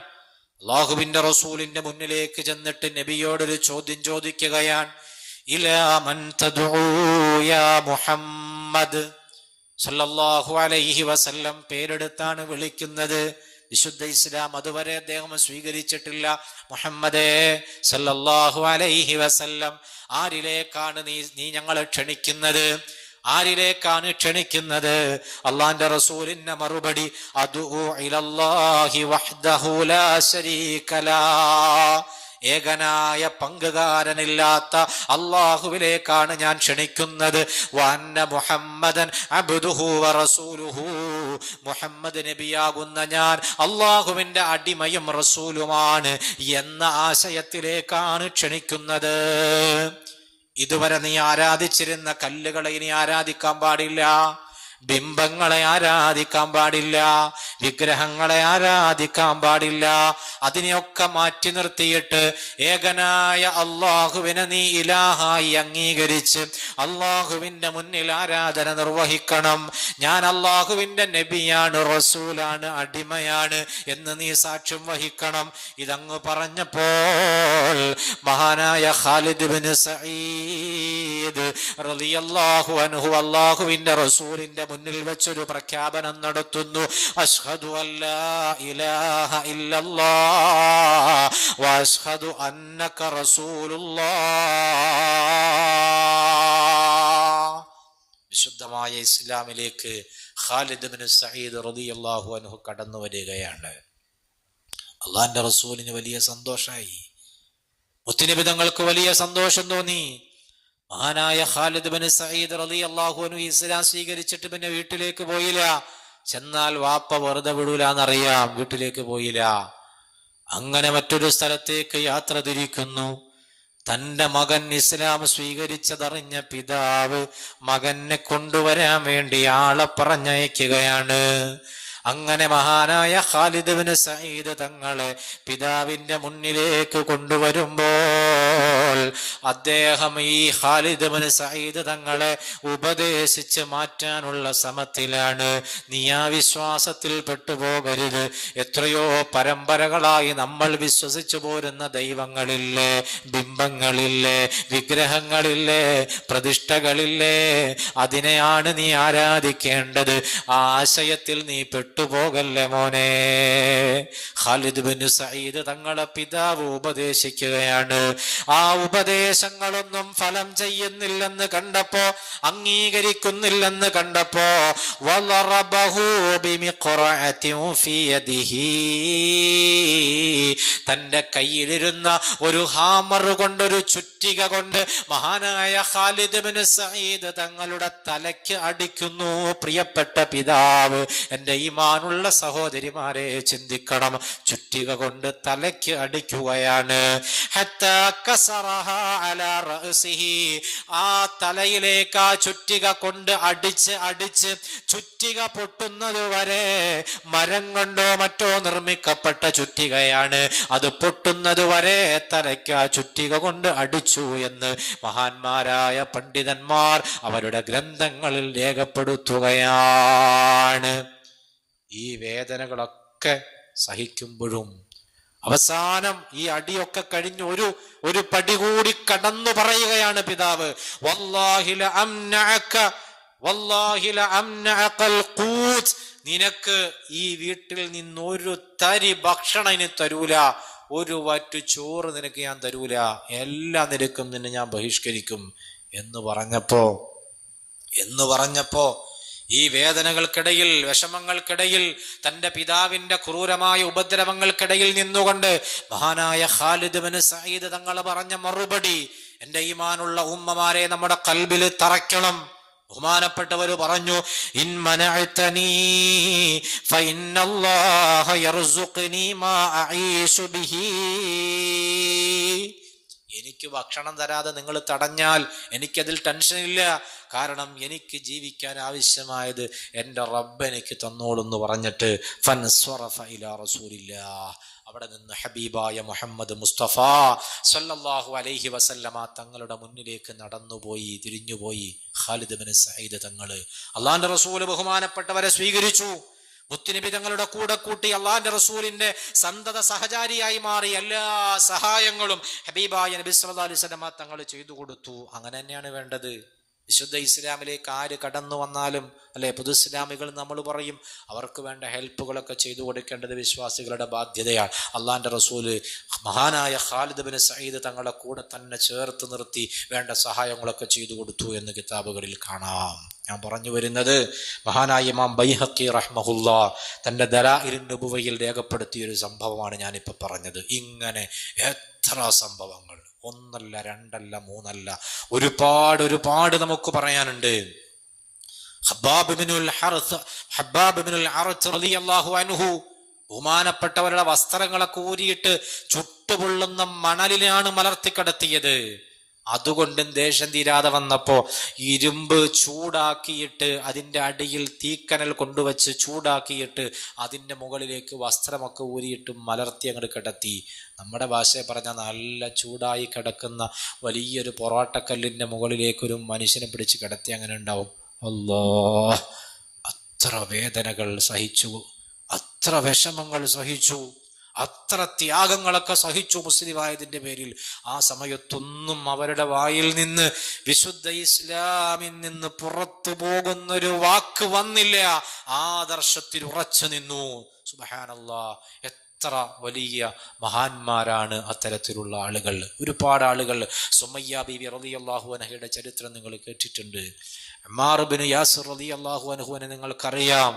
അല്ലാഹുവിന്റെ റസൂലിന്റെ മുന്നിലേക്ക് ചെന്നിട്ട് നബിയോടൊരു ചോദ്യം ചോദിക്കുകയാണ്. ഇലാ മൻ തദ്ഉ യാ മുഹമ്മദ് സല്ലല്ലാഹു അലൈഹി വസല്ലം പേരെടുത്താണ് വിളിക്കുന്നത്. വിശുദ്ധ ഇസ്ലാം അതുവരെ അദ്ദേഹം സ്വീകരിച്ചിട്ടില്ല. മുഹമ്മദേ സല്ലല്ലാഹു അലൈഹി വസല്ലം, ആരിലേക്കാണ് നീ ഞങ്ങളെ ക്ഷണിക്കുന്നത്? ആരിലേക്കാണ് ക്ഷണിക്കുന്നത്? അള്ളാന്റെ റസൂലിന്റെ മറുപടി, അദ്ഉ ഇലല്ലാഹി വഹ്ദഹു ലാ ശരീക ലാ, ഏകനായ പങ്കുകാരനില്ലാത്ത അള്ളാഹുവിലേക്കാണ് ഞാൻ ക്ഷണിക്കുന്നത്. വഅന്ന മുഹമ്മദൻ അബ്ദുഹു വറസൂലുഹു, മുഹമ്മദ് നബിയാകുന്ന ഞാൻ അള്ളാഹുവിന്റെ അടിമയും റസൂലുമാണ് എന്ന ആശയത്തിലേക്കാണ് ക്ഷണിക്കുന്നത്. ഇതുവരെ നീ ആരാധിച്ചിരുന്ന കല്ലുകളെ ഇനി ആരാധിക്കാൻ പാടില്ല, ബിംബങ്ങളെ ആരാധിക്കാൻ പാടില്ല, വിഗ്രഹങ്ങളെ ആരാധിക്കാൻ പാടില്ല. അതിനെയൊക്കെ മാറ്റി നിർത്തിയിട്ട് ഏകനായ അള്ളാഹുവിനെ നീ ഇലാഹായി അംഗീകരിച്ച് അള്ളാഹുവിന്റെ മുന്നിൽ ആരാധന നിർവഹിക്കണം. ഞാൻ അള്ളാഹുവിന്റെ നബിയാണ്, റസൂലാണ്, അടിമയാണ് എന്ന് നീ സാക്ഷ്യം വഹിക്കണം. ഇതങ്ങ് പറഞ്ഞപ്പോൾ മഹാനായ ഖാലിദ് ഇബ്നു സഈദ് റളിയല്ലാഹു അൻഹു അള്ളാഹുവിന്റെ റസൂലിന്റെ മുന്നിൽ വെച്ചൊരു പ്രഖ്യാപനം നടത്തുന്നു. അശ്ഹദു അല്ലാ ഇലാഹ ഇല്ലല്ലാഹ് വഅശ്ഹദു അന്നക റസൂലുള്ളാഹ്. വിശുദ്ധമായ ഇസ്ലാമിലേക്ക് ഖാലിദ് ഇബ്നു സഈദ് റളിയല്ലാഹു അൻഹു കടന്നു വരികയാണ്. അള്ളാന്റെ റസൂലിന് വലിയ സന്തോഷമായി, മുത്തുനബി തങ്ങൾക്ക് വലിയ സന്തോഷം തോന്നി. മഹാനായ ഖാലിദ് ഇബ്നു സഈദ് റളിയല്ലാഹു അൻഹു ഇസ്ലാം സ്വീകരിച്ചിട്ട് പിന്നെ വീട്ടിലേക്ക് പോയില്ല. ചെന്നാൽ വാപ്പ വെറുതെ വിടൂലെന്നറിയാം, വീട്ടിലേക്ക് പോയില്ല. അങ്ങനെ മറ്റൊരു സ്ഥലത്തേക്ക് യാത്ര തിരിക്കുന്നു. തന്റെ മകൻ ഇസ്ലാം സ്വീകരിച്ചതറിഞ്ഞ പിതാവ് മകനെ കൊണ്ടുവരാൻ വേണ്ടി ആളെ പറഞ്ഞയക്കുകയാണ്. അങ്ങനെ മഹാനായ ഖാലിദ് ബിൻ സഈദ് തങ്ങളെ പിതാവിന്റെ മുന്നിലേക്ക് കൊണ്ടുവരുമ്പോൾ അദ്ദേഹം ഈ ഖാലിദ് ബിൻ സഈദ് തങ്ങളെ ഉപദേശിച്ച് മാറ്റാനുള്ള ശ്രമത്തിലാണ്. നീ ആ വിശ്വാസത്തിൽ പെട്ടുപോകരുത്. എത്രയോ പരമ്പരകളായി നമ്മൾ വിശ്വസിച്ചു പോരുന്ന ദൈവങ്ങളില്ലേ, ബിംബങ്ങളില്ലേ, വിഗ്രഹങ്ങളില്ലേ, പ്രതിഷ്ഠകളില്ലേ, അതിനെയാണ് നീ ആരാധിക്കേണ്ടത്. ആ ആശയത്തിൽ നീ പെട്ടുപോകല്ലേ മോനെ. ഖാലിദ് ബിൻ സഈദ് തങ്ങളെ പിതാവ് ഉപദേശിക്കുകയാണ്. ആ ഉപദേശങ്ങളൊന്നും ഫലം ചെയ്യുന്നില്ലെന്ന് കണ്ടപ്പോ, അംഗീകരിക്കുന്നില്ലെന്ന് കണ്ടപ്പോ, വളറബഹു ബിമിഖ്റഅതിൻ ഫീ യദിഹി, തന്റെ കയ്യിലിരുന്ന ഒരു ഹാമർ കൊണ്ട്, ഒരു ചുറ്റിക കൊണ്ട് മഹാനായ ഖാലിദ് ബിൻ സഈദ് തങ്ങളുടെ തലയ്ക്ക് അടിക്കുന്നു. പ്രിയപ്പെട്ട പിതാവ്, എന്റെ ഈമാനുള്ള സഹോദരിമാരെ ചിന്തിക്കണം. ചുറ്റിക കൊണ്ട് തലയ്ക്ക് അടിക്കുകയാണ്. ഹത്താ കസറഹാ അലാ റഅസിഹി, ആ തലയിലേക്ക് ആ ചുറ്റിക കൊണ്ട് അടിച്ച് ചുറ്റിക പൊട്ടുന്നത് വരെ, മരം കൊണ്ടോ മറ്റോ നിർമ്മിക്കപ്പെട്ട ചുറ്റികയാണ്, അത് പൊട്ടുന്നത് വരെ തലയ്ക്ക് ആ ചുറ്റിക കൊണ്ട് അടിച്ചു എന്ന് മഹാന്മാരായ പണ്ഡിതന്മാർ അവരുടെ ഗ്രന്ഥങ്ങളിൽ രേഖപ്പെടുത്തുകയാണ്. ഈ വേദനകളൊക്കെ സഹിക്കുമ്പോഴും അവസാനം ഈ അടിയൊക്കെ കഴിഞ്ഞ് ഒരു പടി കൂടി കടന്നു പറയുകയാണ് പിതാവ്, വല്ലാഹി ലഅംനഅകൽ ഖൂത്, നിനക്ക് ഈ വീട്ടിൽ നിന്നൊരു തരി ഭക്ഷണം ഇനി തരൂല, ഒരു വറ്റു ചോറ് നിനക്ക് ഞാൻ തരൂല, എല്ലാ നിരക്കും നിന്നെ ഞാൻ ബഹിഷ്കരിക്കും എന്ന് പറഞ്ഞപ്പോ ഈ വേദനകൾക്കിടയിൽ, വിഷമങ്ങൾക്കിടയിൽ, തന്റെ പിതാവിന്റെ ക്രൂരമായ ഉപദ്രവങ്ങൾക്കിടയിൽ നിന്നുകൊണ്ട് മഹാനായ ഖാലിദ് ബിൻ സഈദ് തങ്ങൾ പറഞ്ഞ മറുപടി എന്റെ ഈമാനുള്ള ഉമ്മമാരെ നമ്മുടെ കൽബിൽ തറയ്ക്കണം. ബഹുമാനപ്പെട്ടവര് പറഞ്ഞു, ഇൻ മനഅതനീ ഫഇന്നല്ലാഹ യർസുഖ്നി മാ അഈശു ബിഹി, എനിക്ക് ഭക്ഷണം തരാതെ നിങ്ങൾ തടഞ്ഞാൽ എനിക്കതിൽ ടെൻഷനില്ല. കാരണം എനിക്ക് ജീവിക്കാൻ ആവശ്യമായത് എൻ്റെ റബ്ബ് എനിക്ക് തന്നോളെന്ന് പറഞ്ഞിട്ട് ഫൻസ്വറഫ ഇലാ റസൂലില്ലാഹ്, അവിടെ നിന്ന് ഹബീബായ മുഹമ്മദ് മുസ്തഫ സല്ലല്ലാഹു അലൈഹി വസല്ലമ തങ്ങളുടെ മുന്നിലേക്ക് നടന്നുപോയി, തിരിഞ്ഞുപോയി. ഖാലിദ് ബിൻ സഈദ് തങ്ങള് അള്ളാന്റെ റസൂല് ബഹുമാനപ്പെട്ടവരെ സ്വീകരിച്ചു. മുത്തുനബി തങ്ങളുടെ കൂടെ കൂട്ടി അള്ളാന്റെ റസൂലിന്റെ സന്തത സഹചാരിയായി മാറി. എല്ലാ സഹായങ്ങളും ഹബീബായ നബി സല്ലല്ലാഹു അലൈഹി വസല്ലമ തങ്ങൾ ചെയ്തു കൊടുത്തു. അങ്ങനെ തന്നെയാണ് വേണ്ടത്. വിശുദ്ധ ഇസ്ലാമിലേക്ക് ആര് കടന്നു വന്നാലും, അല്ലെ, പുതു ഇസ്ലാമികൾ നമ്മൾ പറയും, അവർക്ക് വേണ്ട ഹെൽപ്പുകളൊക്കെ ചെയ്തു കൊടുക്കേണ്ടത് വിശ്വാസികളുടെ ബാധ്യതയാണ്. അള്ളാന്റെ റസൂല് മഹാനായ ഖാലിദ് ബിൻ സഈദ് തങ്ങളെ കൂടെ തന്നെ ചേർത്ത് നിർത്തി വേണ്ട സഹായങ്ങളൊക്കെ ചെയ്തു കൊടുത്തു എന്ന് കിതാബുകളിൽ കാണാം. ഞാൻ പറഞ്ഞു വരുന്നത്, മഹാനായ ഇമാം ബൈഹഖി റഹ്മഹുല്ലാ തന്റെ ദലാഇലുൻ നുബുവയിൽ രേഖപ്പെടുത്തിയൊരു സംഭവമാണ് ഞാനിപ്പോൾ പറഞ്ഞത്. ഇങ്ങനെ എത്ര സംഭവങ്ങൾ, ഒന്നല്ല, രണ്ടല്ല, മൂന്നല്ല, ഒരുപാട് നമുക്ക് പറയാനുണ്ട്. ഹബ്ബാബ് ഇബ്നുൽ അറത്ത് റളിയല്ലാഹു അൻഹു ബഹുമാനപ്പെട്ടവരുടെ വസ്ത്രങ്ങളൊക്കെ ഊരിയിട്ട് ചുട്ടുപൊള്ളുന്ന മണലിലാണ് മലർത്തിക്കടത്തിയത്. അതുകൊണ്ടും ദേഷ്യം തീരാതെ വന്നപ്പോ ഇരുമ്പ് ചൂടാക്കിയിട്ട് അതിൻ്റെ അടിയിൽ തീക്കനൽ കൊണ്ടുവച്ച് ചൂടാക്കിയിട്ട് അതിൻ്റെ മുകളിലേക്ക് വസ്ത്രമൊക്കെ ഊരിയിട്ട് മലർത്തി അങ്ങോട്ട് കിടത്തി. നമ്മുടെ ഭാഷയെ പറഞ്ഞാൽ നല്ല ചൂടായി കിടക്കുന്ന വലിയൊരു പൊറോട്ടക്കല്ലിൻ്റെ മുകളിലേക്ക് ഒരു മനുഷ്യനെ പിടിച്ച് കിടത്തി അങ്ങനെ ഉണ്ടാവും. അല്ലാഹ്, അത്ര വേദനകൾ സഹിച്ചു, അത്ര വിഷമങ്ങൾ സഹിച്ചു, അത്ര ത്യാഗങ്ങളൊക്കെ സഹിച്ചു മുസ്ലിമായതിന്റെ പേരിൽ. ആ സമയത്തൊന്നും അവരുടെ വായിൽ നിന്ന് വിശുദ്ധ ഇസ്ലാമിൽ നിന്ന് പുറത്തു പോകുന്നൊരു വാക്ക് വന്നില്ല. ആദർശത്തിൽ ഉറച്ചു നിന്നു. സുബ്ഹാനല്ലാഹ്, എത്ര വലിയ മഹാന്മാരാണ് അത്തരത്തിലുള്ള ആളുകൾ. ഒരുപാട് ആളുകൾ. സുമയ്യ ബീവി റളിയല്ലാഹു അൻഹയുടെ ചരിത്രം നിങ്ങൾ കേട്ടിട്ടുണ്ട്. അമ്മാർ ഇബ്നു യാസിർ റളിയല്ലാഹു അൻഹുവിനെ നിങ്ങൾക്കറിയാം.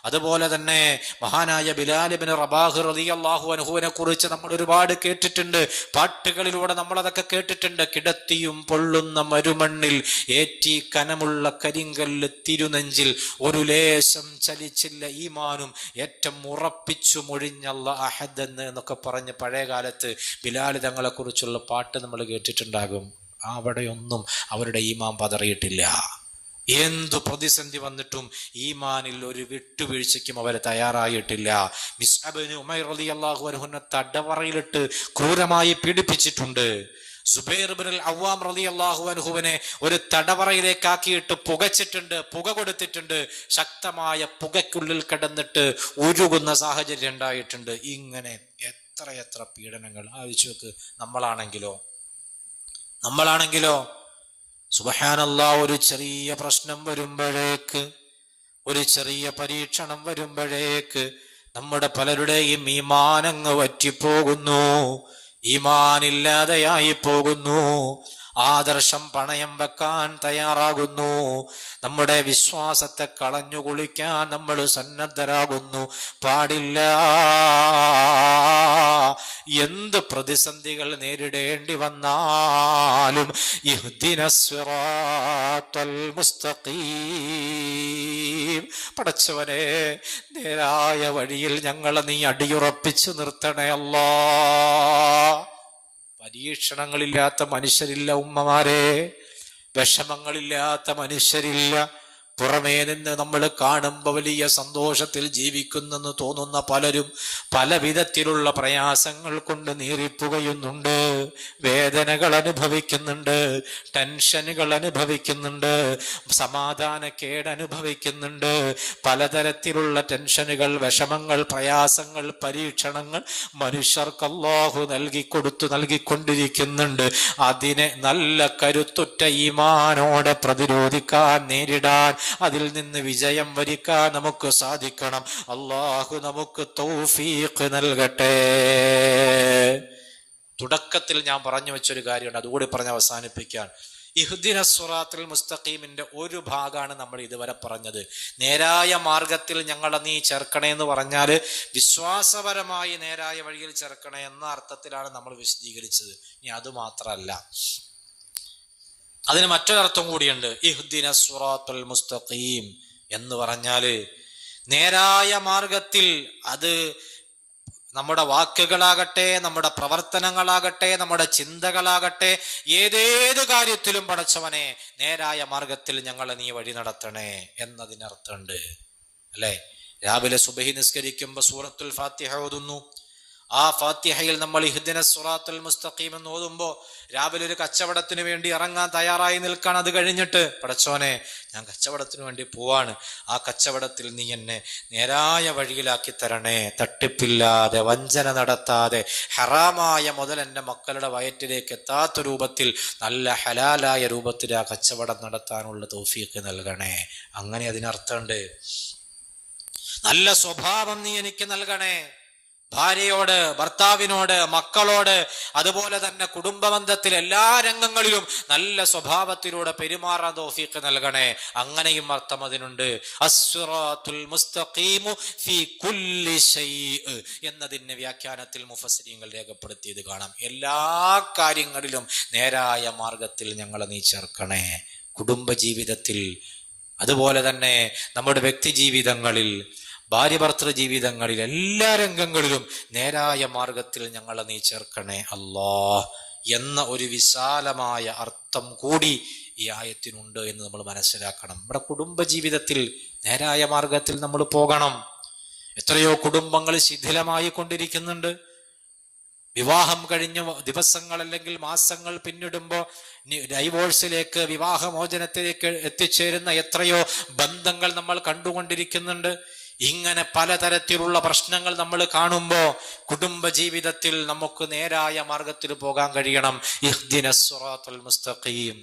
അതുപോലെ തന്നെ മഹാനായ ബിലാൽ ഇബ്നു റബാഹ് റളിയല്ലാഹു അൻഹുവിനെ കുറിച്ച് നമ്മൾ ഒരുപാട് കേട്ടിട്ടുണ്ട്. പാട്ടുകളിലൂടെ നമ്മൾ അതൊക്കെ കേട്ടിട്ടുണ്ട്. കിടത്തിയും പൊള്ളുന്ന മരുമണ്ണിൽ ഏറ്റി കനമുള്ള കരിങ്കല്ല് തിരുനെഞ്ചിൽ ഒരു ലേശം ചലിച്ചില്ല ഈമാനും ഏറ്റവും ഉറപ്പിച്ചു മൊഴിഞ്ഞല്ല അഹദ് എന്നൊക്കെ പറഞ്ഞ് പഴയ കാലത്ത് ബിലാൽ തങ്ങളെ കുറിച്ചുള്ള പാട്ട് നമ്മൾ കേട്ടിട്ടുണ്ടാകും. അവിടെയൊന്നും അവരുടെ ഈമാൻ പതറിയിട്ടില്ല. എന്തു പ്രതിസന്ധി വന്നിട്ടും ഈമാനിൽ ഒരു വിട്ടുവീഴ്ചയ്ക്കും അവർ തയ്യാറായിട്ടില്ല. മിസ്അബ് ഇബ്നു ഉമൈർ റളിയല്ലാഹു അൻഹുവിനെ തടവറയിലിട്ട് ക്രൂരമായി പീഡിപ്പിച്ചിട്ടുണ്ട്. സുബൈർ ഇബ്നുൽ അവ്വാം റളിയല്ലാഹു അൻഹുവിനെ ഒരു തടവറയിലേക്കാക്കിയിട്ട് പുകച്ചിട്ടുണ്ട്, പുക കൊടുത്തിട്ടുണ്ട്. ശക്തമായ പുകയ്ക്കുള്ളിൽ കിടന്നിട്ട് ഉരുകുന്ന സാഹചര്യം ഉണ്ടായിട്ടുണ്ട്. ഇങ്ങനെ എത്ര പീഡനങ്ങൾ ആലോചിച്ച് നോക്ക്. നമ്മളാണെങ്കിലോ സുബ്ഹാനല്ലാഹ്, ഒരു ചെറിയ പ്രശ്നം വരുമ്പോഴേക്ക്, ഒരു ചെറിയ പരീക്ഷണം വരുമ്പോഴേക്ക് നമ്മുടെ പലരുടെയും ഈമാനങ്ങ് വറ്റിപ്പോകുന്നു, ഈമാനില്ലാതെയായി പോകുന്നു, ആദർശം പണയം വെക്കാൻ തയ്യാറാകുന്നു, നമ്മുടെ വിശ്വാസത്തെ കളഞ്ഞു കുളിക്കാൻ നമ്മൾ സന്നദ്ധരാകുന്നു. പാടില്ല. എന്ത് പ്രതിസന്ധികൾ നേരിടേണ്ടി വന്നാലും ഇഹ്ദിനസ് സിറാത്തൽ മുസ്തഖീം, പടച്ചവനെ നേരായ വഴിയിൽ ഞങ്ങളെ നീ അടിയുറപ്പിച്ചു നിർത്തണേ അല്ലാഹ്. പരീക്ഷണങ്ങളില്ലാത്ത മനുഷ്യരില്ല ഉമ്മമാരെ, വിഷമങ്ങളില്ലാത്ത മനുഷ്യരില്ല. പുറമേ നിന്ന് നമ്മൾ കാണുമ്പോൾ വലിയ സന്തോഷത്തിൽ ജീവിക്കുന്നെന്ന് തോന്നുന്ന പലരും പല വിധത്തിലുള്ള പ്രയാസങ്ങൾ കൊണ്ട് നീറിപ്പുകയുന്നുണ്ട്, വേദനകൾ അനുഭവിക്കുന്നുണ്ട്, ടെൻഷനുകൾ അനുഭവിക്കുന്നുണ്ട്, സമാധാനക്കേട് അനുഭവിക്കുന്നുണ്ട്. പലതരത്തിലുള്ള ടെൻഷനുകൾ, വിഷമങ്ങൾ, പ്രയാസങ്ങൾ, പരീക്ഷണങ്ങൾ മനുഷ്യർക്ക് അല്ലാഹു നൽകിക്കൊണ്ടിരിക്കുന്നുണ്ട്. അതിനെ നല്ല കരുത്തുറ്റ ഈമാനോടെ പ്രതിരോധിക്കാൻ, നേരിടാൻ, അതിൽ നിന്ന് വിജയം വരിക്കാൻ നമുക്ക് സാധിക്കണം. അല്ലാഹു നമുക്ക് തൗഫീഖ് നൽകട്ടെ. തുടക്കത്തിൽ ഞാൻ പറഞ്ഞു വെച്ചൊരു കാര്യമുണ്ട്, അതുകൂടി പറഞ്ഞ് അവസാനിപ്പിക്കാൻ. ഇഹ്ദിനസ് സിറാത്തൽ മുസ്തഖീമിന്റെ ഒരു ഭാഗമാണ് നമ്മൾ ഇതുവരെ പറഞ്ഞത്. നേരായ മാർഗത്തിൽ ഞങ്ങളെ നീ ചേർക്കണേ എന്ന് പറഞ്ഞാൽ വിശ്വാസപരമായി നേരായ വഴിയിൽ ചേർക്കണേ എന്ന അർത്ഥത്തിലാണ് നമ്മൾ വിശദീകരിച്ചത്. ഇനി അത് മാത്രമല്ല, അതിന് മറ്റൊരർത്ഥം കൂടിയുണ്ട്. ഇഹ്ദിനസ് സിറാത്തൽ മുസ്തഖീം എന്ന് പറഞ്ഞാല് നേരായ മാർഗത്തിൽ, അത് നമ്മുടെ വാക്കുകളാകട്ടെ, നമ്മുടെ പ്രവർത്തനങ്ങളാകട്ടെ, നമ്മുടെ ചിന്തകളാകട്ടെ, ഏതേത് കാര്യത്തിലും പടച്ചവനെ നേരായ മാർഗത്തിൽ ഞങ്ങളെ നീ വഴി നടത്തണേ എന്നതിനർത്ഥമുണ്ട്. അല്ലെ, രാവിലെ സുബഹി നിസ്കരിക്കുമ്പോ സൂറത്തുൽ ഫാത്തിഹ ഓതുന്നു. ആ ഫാത്തിഹയിൽ നമ്മൾ ഇഹ്ദിനസ് സിറാത്തൽ മുസ്തഖീം എന്ന് ഓതുമ്പോ രാവിലെ ഒരു കച്ചവടത്തിന് വേണ്ടി ഇറങ്ങാൻ തയ്യാറായി നിൽക്കാൻ, അത് കഴിഞ്ഞിട്ട് പടച്ചോനെ ഞാൻ കച്ചവടത്തിന് വേണ്ടി പോവാണ്, ആ കച്ചവടത്തിൽ നീ എന്നെ നേരായ വഴിയിലാക്കി തരണേ, തട്ടിപ്പില്ലാതെ, വഞ്ചന നടത്താതെ, ഹറാമായ മുതൽ എൻ്റെ മക്കളുടെ വയറ്റിലേക്ക് എത്താത്ത രൂപത്തിൽ നല്ല ഹലാലായ രൂപത്തിൽ ആ കച്ചവടം നടത്താനുള്ള തൗഫീഖ് നൽകണേ. അങ്ങനെ അതിനർത്ഥമുണ്ട്. നല്ല സ്വഭാവം നീ എനിക്ക് നൽകണേ, ഭാര്യയോട്, ഭർത്താവിനോട്, മക്കളോട്, അതുപോലെ തന്നെ കുടുംബബന്ധത്തിൽ എല്ലാ രംഗങ്ങളിലും നല്ല സ്വഭാവത്തിലൂടെ പെരുമാറാൻ തൗഫീഖ് നൽകണേ. അങ്ങനെയും അർത്ഥം അതിനുണ്ട്. അസ്സിറാത്തുൽ മുസ്തഖീമു ഫീ കുല്ലി ശൈഇ എന്നതിന്റെ വ്യാഖ്യാനത്തിൽ മുഫസ്സിരീങ്ങൾ രേഖപ്പെടുത്തിയത് കാണാം. എല്ലാ കാര്യങ്ങളിലും നേരായ മാർഗത്തിൽ ഞങ്ങളെ നീ ചേർക്കണേ. കുടുംബജീവിതത്തിൽ, അതുപോലെ തന്നെ നമ്മുടെ വ്യക്തി ജീവിതങ്ങളിൽ, ഭാര്യ ഭർത്തൃ ജീവിതങ്ങളിൽ, എല്ലാ രംഗങ്ങളിലും നേരായ മാർഗത്തിൽ ഞങ്ങളെ നീ ചേർക്കണേ അല്ലാഹ് എന്ന ഒരു വിശാലമായ അർത്ഥം കൂടി ഈ ആയത്തിനുണ്ട് എന്ന് നമ്മൾ മനസ്സിലാക്കണം. നമ്മുടെ കുടുംബജീവിതത്തിൽ നേരായ മാർഗത്തിൽ നമ്മൾ പോകണം. എത്രയോ കുടുംബങ്ങൾ ശിഥിലമായി കൊണ്ടിരിക്കുന്നുണ്ട്. വിവാഹം കഴിഞ്ഞ ദിവസങ്ങൾ അല്ലെങ്കിൽ മാസങ്ങൾ പിന്നിടുമ്പോൾ ഡൈവോഴ്സിലേക്ക്, വിവാഹമോചനത്തിലേക്ക് എത്തിച്ചേരുന്ന എത്രയോ ബന്ധങ്ങൾ നമ്മൾ കണ്ടുകൊണ്ടിരിക്കുന്നുണ്ട്. ഇങ്ങനെ പലതരത്തിലുള്ള പ്രശ്നങ്ങൾ നമ്മൾ കാണുമ്പോൾ കുടുംബജീവിതത്തിൽ നമുക്ക് നേരായ മാർഗത്തിൽ പോകാൻ കഴിയണം. ഇഹ്ദിനസ് സിറാത്തൽ മുസ്തഖീം.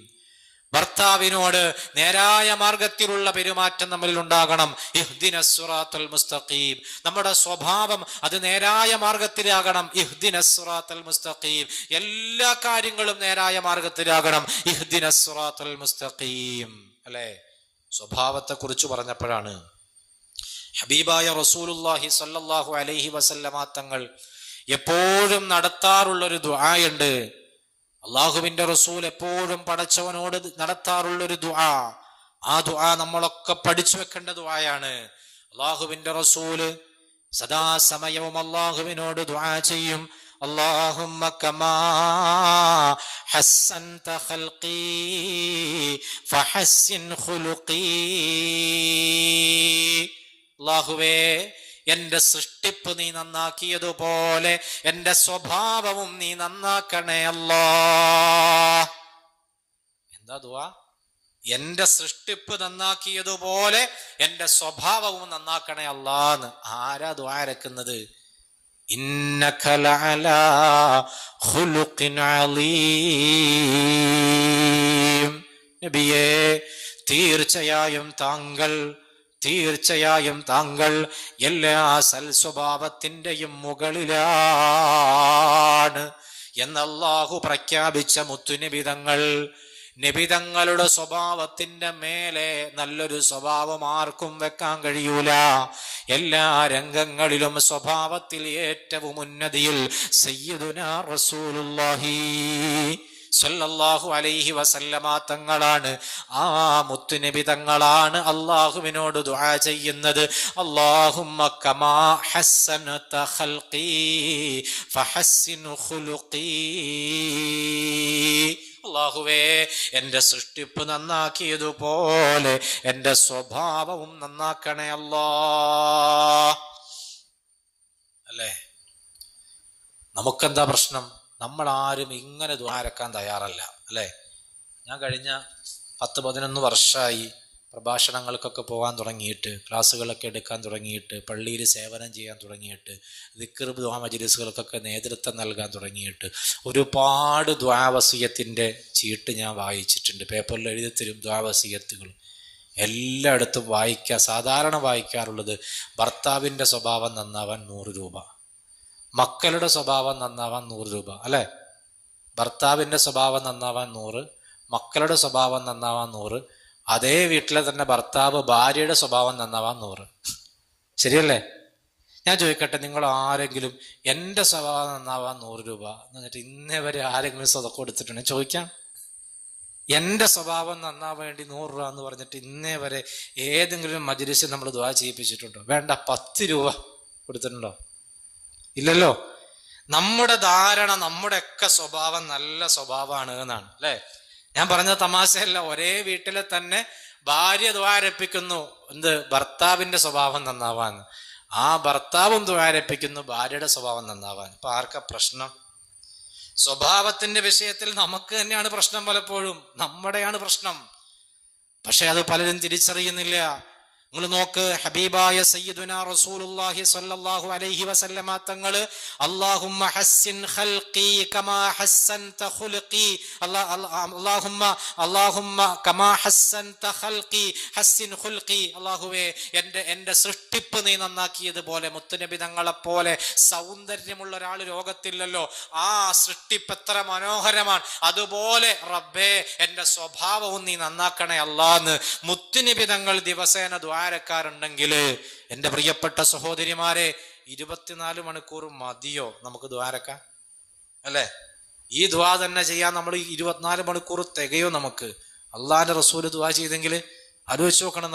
ഭർത്താവിനോട് നേരായ മാർഗത്തിലുള്ള പെരുമാറ്റം നമ്മളിൽ ഉണ്ടാകണം. ഇഹ്ദിനസ് സിറാത്തൽ മുസ്തഖീം. നമ്മുടെ സ്വഭാവം അത് നേരായ മാർഗത്തിലാകണം. ഇഹ്ദിനസ് സിറാത്തൽ മുസ്തഖീം. എല്ലാ കാര്യങ്ങളും നേരായ മാർഗത്തിലാകണം. ഇഹ്ദിനസ് സിറാത്തൽ മുസ്തഖീം. അല്ലെ, സ്വഭാവത്തെ കുറിച്ച് പറഞ്ഞപ്പോഴാണ് ഹബീബായ റസൂലുള്ളാഹി സ്വല്ലല്ലാഹു അലൈഹി വസല്ലമ തങ്ങൾ എപ്പോഴും നടത്താറുള്ളൊരു ദുആയുണ്ട്. അള്ളാഹുവിന്റെ റസൂൽ എപ്പോഴും പടച്ചവനോട് നടത്താറുള്ളൊരു ദുആ. ആ ദുആ നമ്മളൊക്കെ പഠിച്ചു വെക്കേണ്ട ദുആയാണ്. അള്ളാഹുവിന്റെ റസൂല് സദാസമയവും അള്ളാഹുവിനോട് ദുആ ചെയ്യും. اللهم كما حسنت خلقي فحسن خلقي. അല്ലാഹുവേ, എന്റെ സൃഷ്ടിപ്പ് നീ നന്നാക്കിയതുപോലെ എന്റെ സ്വഭാവവും നീ നന്നാക്കണേ അല്ലാഹ്. എന്താ ദുആ? എന്റെ സൃഷ്ടിപ്പ് നന്നാക്കിയതുപോലെ എന്റെ സ്വഭാവവും നന്നാക്കണേ അല്ലാഹ്. ആരാ ദുആ ഇറക്കുന്നത്? ഇന്നക ലഅലാ ഖുലുഖിൻ അലീം. നബിയേ, തീർച്ചയായും താങ്കൾ എല്ലാ സൽ സ്വഭാവത്തിന്റെയും മുകളിലാണ് എന്ന് അല്ലാഹു പ്രഖ്യാപിച്ച മുത്തുനിബിതങ്ങൾ. നിബിതങ്ങളുടെ സ്വഭാവത്തിന്റെ മേലെ നല്ലൊരു സ്വഭാവം ആർക്കും വെക്കാൻ കഴിയൂല. എല്ലാ രംഗങ്ങളിലും സ്വഭാവത്തിൽ ഏറ്റവും ഉന്നതിയിൽ സയ്യിദുനാ റസൂലുള്ളാഹി സ്വല്ലല്ലാഹു അലൈഹി വസല്ലമ തങ്ങളാണ്. ആ മുത്തുനബി തങ്ങളാണ് അല്ലാഹുവിനോട് ദുആ ചെയ്യുന്നത്. അല്ലാഹുമ്മ കമാ ഹസ്സനത ഖൽഖി ഫഹസ്സിൻ ഖുലുഖി. അല്ലാഹുവേ, എന്റെ സൃഷ്ടിപ്പ് നന്നാക്കിയതുപോലെ എന്റെ സ്വഭാവവും നന്നാക്കണേ അല്ലാഹ്. അല്ലേ? നമുക്കെന്താ പ്രശ്നം? നമ്മൾ ആരും ഇങ്ങനെ ദുആരക്കാൻ തയ്യാറല്ല. അല്ലേ? ഞാൻ കഴിഞ്ഞ 10-11 വർഷമായി പ്രഭാഷണങ്ങൾക്കൊക്കെ പോകാൻ തുടങ്ങിയിട്ട്, ക്ലാസ്സുകളൊക്കെ എടുക്കാൻ തുടങ്ങിയിട്ട്, പള്ളിയിൽ സേവനം ചെയ്യാൻ തുടങ്ങിയിട്ട്, ദിക്ർ ദുആ മജ്‌ലിസുകൾക്കൊക്കെ നേതൃത്വം നൽകാൻ തുടങ്ങിയിട്ട് ഒരുപാട് ദുആ വസിയത്തിൻ്റെ ചീട്ട് ഞാൻ വായിച്ചിട്ടുണ്ട്. പേപ്പറിൽ എഴുതി തരും ദുആ വസിയത്തുകൾ. എല്ലായിടത്തും സാധാരണ വായിക്കാറുള്ളത് ഭർത്താവിൻ്റെ സ്വഭാവം നന്നാവാൻ 100 രൂപ, മക്കളുടെ സ്വഭാവം നന്നാവാൻ 100 രൂപ. അല്ലേ? ഭർത്താവിൻ്റെ സ്വഭാവം നന്നാവാൻ 100, മക്കളുടെ സ്വഭാവം നന്നാവാൻ 100, അതേ വീട്ടിലെ തന്നെ ഭർത്താവ് ഭാര്യയുടെ സ്വഭാവം നന്നാവാൻ 100. ശരിയല്ലേ? ഞാൻ ചോദിക്കട്ടെ, നിങ്ങൾ ആരെങ്കിലും എൻ്റെ സ്വഭാവം നന്നാവാൻ 100 രൂപ എന്ന് പറഞ്ഞിട്ട് ഇന്നേ വരെ ആരെങ്കിലും സ്വതക്കം കൊടുത്തിട്ടുണ്ടെങ്കിൽ ചോദിക്കാം. എൻ്റെ സ്വഭാവം നന്നാവാൻ വേണ്ടി 100 രൂപ എന്ന് പറഞ്ഞിട്ട് ഇന്നേ വരെ ഏതെങ്കിലും മജ്‌ലിസിൽ നമ്മൾ ദുആ ചെയ്യിപ്പിച്ചിട്ടുണ്ടോ? വേണ്ട, 10 രൂപ കൊടുത്തിട്ടുണ്ടോ? ഇല്ലല്ലോ. നമ്മുടെ ധാരണ നമ്മുടെയൊക്കെ സ്വഭാവം നല്ല സ്വഭാവമാണ് എന്നാണ്. അല്ലേ? ഞാൻ പറഞ്ഞ തമാശയല്ല. ഒരേ വീട്ടിലെ തന്നെ ഭാര്യ ദ്വാരപ്പിക്കുന്നു എന്ത്? ഭർത്താവിന്റെ സ്വഭാവം നന്നാവാൻ. ആ ഭർത്താവും ദ്വാരപ്പിക്കുന്നു ഭാര്യയുടെ സ്വഭാവം നന്നാവാൻ. ഇപ്പൊ ആർക്കാ പ്രശ്നം? സ്വഭാവത്തിന്റെ വിഷയത്തിൽ നമുക്ക് തന്നെയാണ് പ്രശ്നം. പലപ്പോഴും നമ്മുടെയാണ് പ്രശ്നം. പക്ഷെ അത് പലരും തിരിച്ചറിയുന്നില്ല. നിങ്ങൾ നോക്ക്, ഹബീബായ സയ്യിദുനാ റസൂലുള്ളാഹി സ്വല്ലല്ലാഹു അലൈഹി വസല്ലമ തങ്ങള് അല്ലാഹുമ്മ ഹസ്സിൻ ഖൽഖി കമാ ഹസ്സൻത ഖുൽഖി, അല്ലാഹുമ്മ കമാ ഹസ്സൻത ഖൽഖി ഹസ്സിൻ ഖുൽഖി. അല്ലാഹുവേ, എൻ്റെ സൃഷ്ടിപ്പ് നീ നന്നാക്കിയതുപോലെ, മുത്തുനബി തങ്ങളെ പോലെ സൗന്ദര്യമുള്ള ഒരാൾ ലോകത്തില്ലല്ലോ. ആ സൃഷ്ടിപ്പ് എത്ര മനോഹരമാണ്. അതുപോലെ റബ്ബേ, എൻ്റെ സ്വഭാവവും നീ നന്നാക്കണേ അല്ലാന്ന് മുത്തുനബി തങ്ങൾ ദിവസേന ദ്വാരക്കാരുണ്ടെങ്കിൽ, എൻ്റെ പ്രിയപ്പെട്ട സഹോദരിമാരെ, 24 മണിക്കൂർ മതിയോ നമുക്ക് ദ്വാരക്കാൻ? അല്ലേ? ഈ ദ്വാ തന്നെ ചെയ്യാൻ നമ്മൾ 24 മണിക്കൂർ തികയോ നമുക്ക്? അള്ളാന്റെ റസൂല് ദ്വാ ചെയ്തെങ്കിൽ ആലോചിച്ച് നോക്കണം.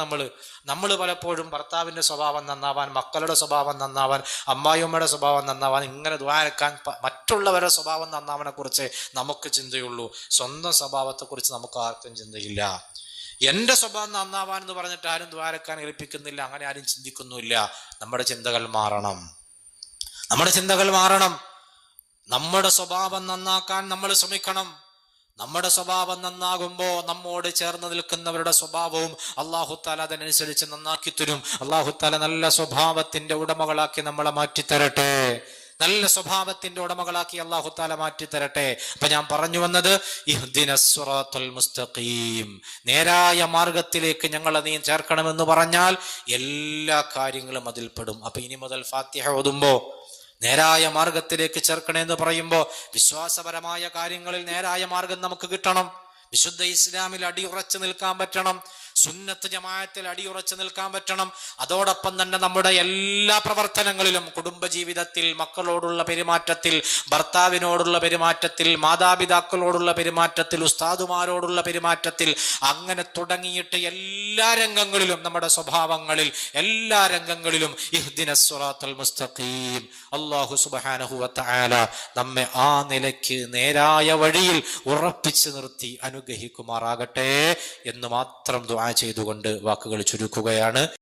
നമ്മൾ പലപ്പോഴും ഭർത്താവിന്റെ സ്വഭാവം നന്നാവാൻ, മക്കളുടെ സ്വഭാവം നന്നാവാൻ, അമ്മായിയമ്മയുടെ സ്വഭാവം നന്നാവാൻ, ഇങ്ങനെ ദ്വാരക്കാൻ, മറ്റുള്ളവരുടെ സ്വഭാവം നന്നാവാനെ കുറിച്ച് നമുക്ക് ചിന്തയുള്ളൂ. സ്വന്തം സ്വഭാവത്തെക്കുറിച്ച് നമുക്ക് ആർക്കും ചിന്തയില്ല. എൻ്റെ സ്വഭാവം നന്നാവാൻ എന്ന് പറഞ്ഞിട്ട് ആരും ദ്വാരക്കാൻ ഏൽപ്പിക്കുന്നില്ല. അങ്ങനെ ആരും ചിന്തിക്കുന്നുമില്ല. നമ്മുടെ ചിന്തകൾ മാറണം. നമ്മുടെ സ്വഭാവം നന്നാക്കാൻ നമ്മൾ ശ്രമിക്കണം. നമ്മുടെ സ്വഭാവം നന്നാകുമ്പോൾ നമ്മോട് ചേർന്ന് നിൽക്കുന്നവരുടെ സ്വഭാവവും അല്ലാഹു തആല അതിനനുസരിച്ച് നന്നാക്കി തരും. അല്ലാഹു തആല നല്ല സ്വഭാവത്തിന്റെ ഉടമകളാക്കി നമ്മളെ മാറ്റിത്തരട്ടെ. നല്ല സ്വഭാവത്തിന്റെ ഉടമകളാക്കി അല്ലാഹു തആല മാറ്റിത്തരട്ടെ. അപ്പൊ ഞാൻ പറഞ്ഞു വന്നത്, ഇഹ്ദിനസ് സിറാത്തൽ മുസ്തഖീം, നേരായ മാർഗത്തിലേക്ക് ഞങ്ങളെ നീ ചേർക്കണമെന്ന് പറഞ്ഞാൽ എല്ലാ കാര്യങ്ങളും അതിൽപ്പെടും. അപ്പൊ ഇനി മുതൽ ഫാത്തിഹ ഓതുമ്പോ നേരായ മാർഗത്തിലേക്ക് ചേർക്കണമെന്ന് പറയുമ്പോൾ വിശ്വാസപരമായ കാര്യങ്ങളിൽ നേരായ മാർഗം നമുക്ക് കിട്ടണം. വിശുദ്ധ ഇസ്ലാമിൽ അടിയുറച്ചു നിൽക്കാൻ പറ്റണം, സുന്നത്ത് ജമാഅത്തിൽ അടിയുറച്ചു നിൽക്കാൻ പറ്റണം. അതോടൊപ്പം തന്നെ നമ്മുടെ എല്ലാ പ്രവർത്തനങ്ങളിലും, കുടുംബജീവിതത്തിൽ, മക്കളോടുള്ള പെരുമാറ്റത്തിൽ, ഭർത്താവിനോടുള്ള പെരുമാറ്റത്തിൽ, മാതാപിതാക്കളോടുള്ള പെരുമാറ്റത്തിൽ, ഉസ്താദുമാരോടുള്ള പെരുമാറ്റത്തിൽ, അങ്ങനെ തുടങ്ങിയിട്ട് എല്ലാ രംഗങ്ങളിലും, നമ്മുടെ സ്വഭാവങ്ങളിൽ എല്ലാ രംഗങ്ങളിലും ഇഹ്ദിനസ് സിറാത്തൽ മുസ്തഖീം, അല്ലാഹു സുബ്ഹാനഹു വ തആല നമ്മെ ആ നിലയ്ക്ക് നേരായ വഴിയിൽ ഉറപ്പിച്ചു നിർത്തി അനുഗ്രഹിക്കുമാറാകട്ടെ എന്ന് മാത്രം ദുആ ചെയ്തുകൊണ്ട് വാക്കുകൾ ചുരുക്കുകയാണ്.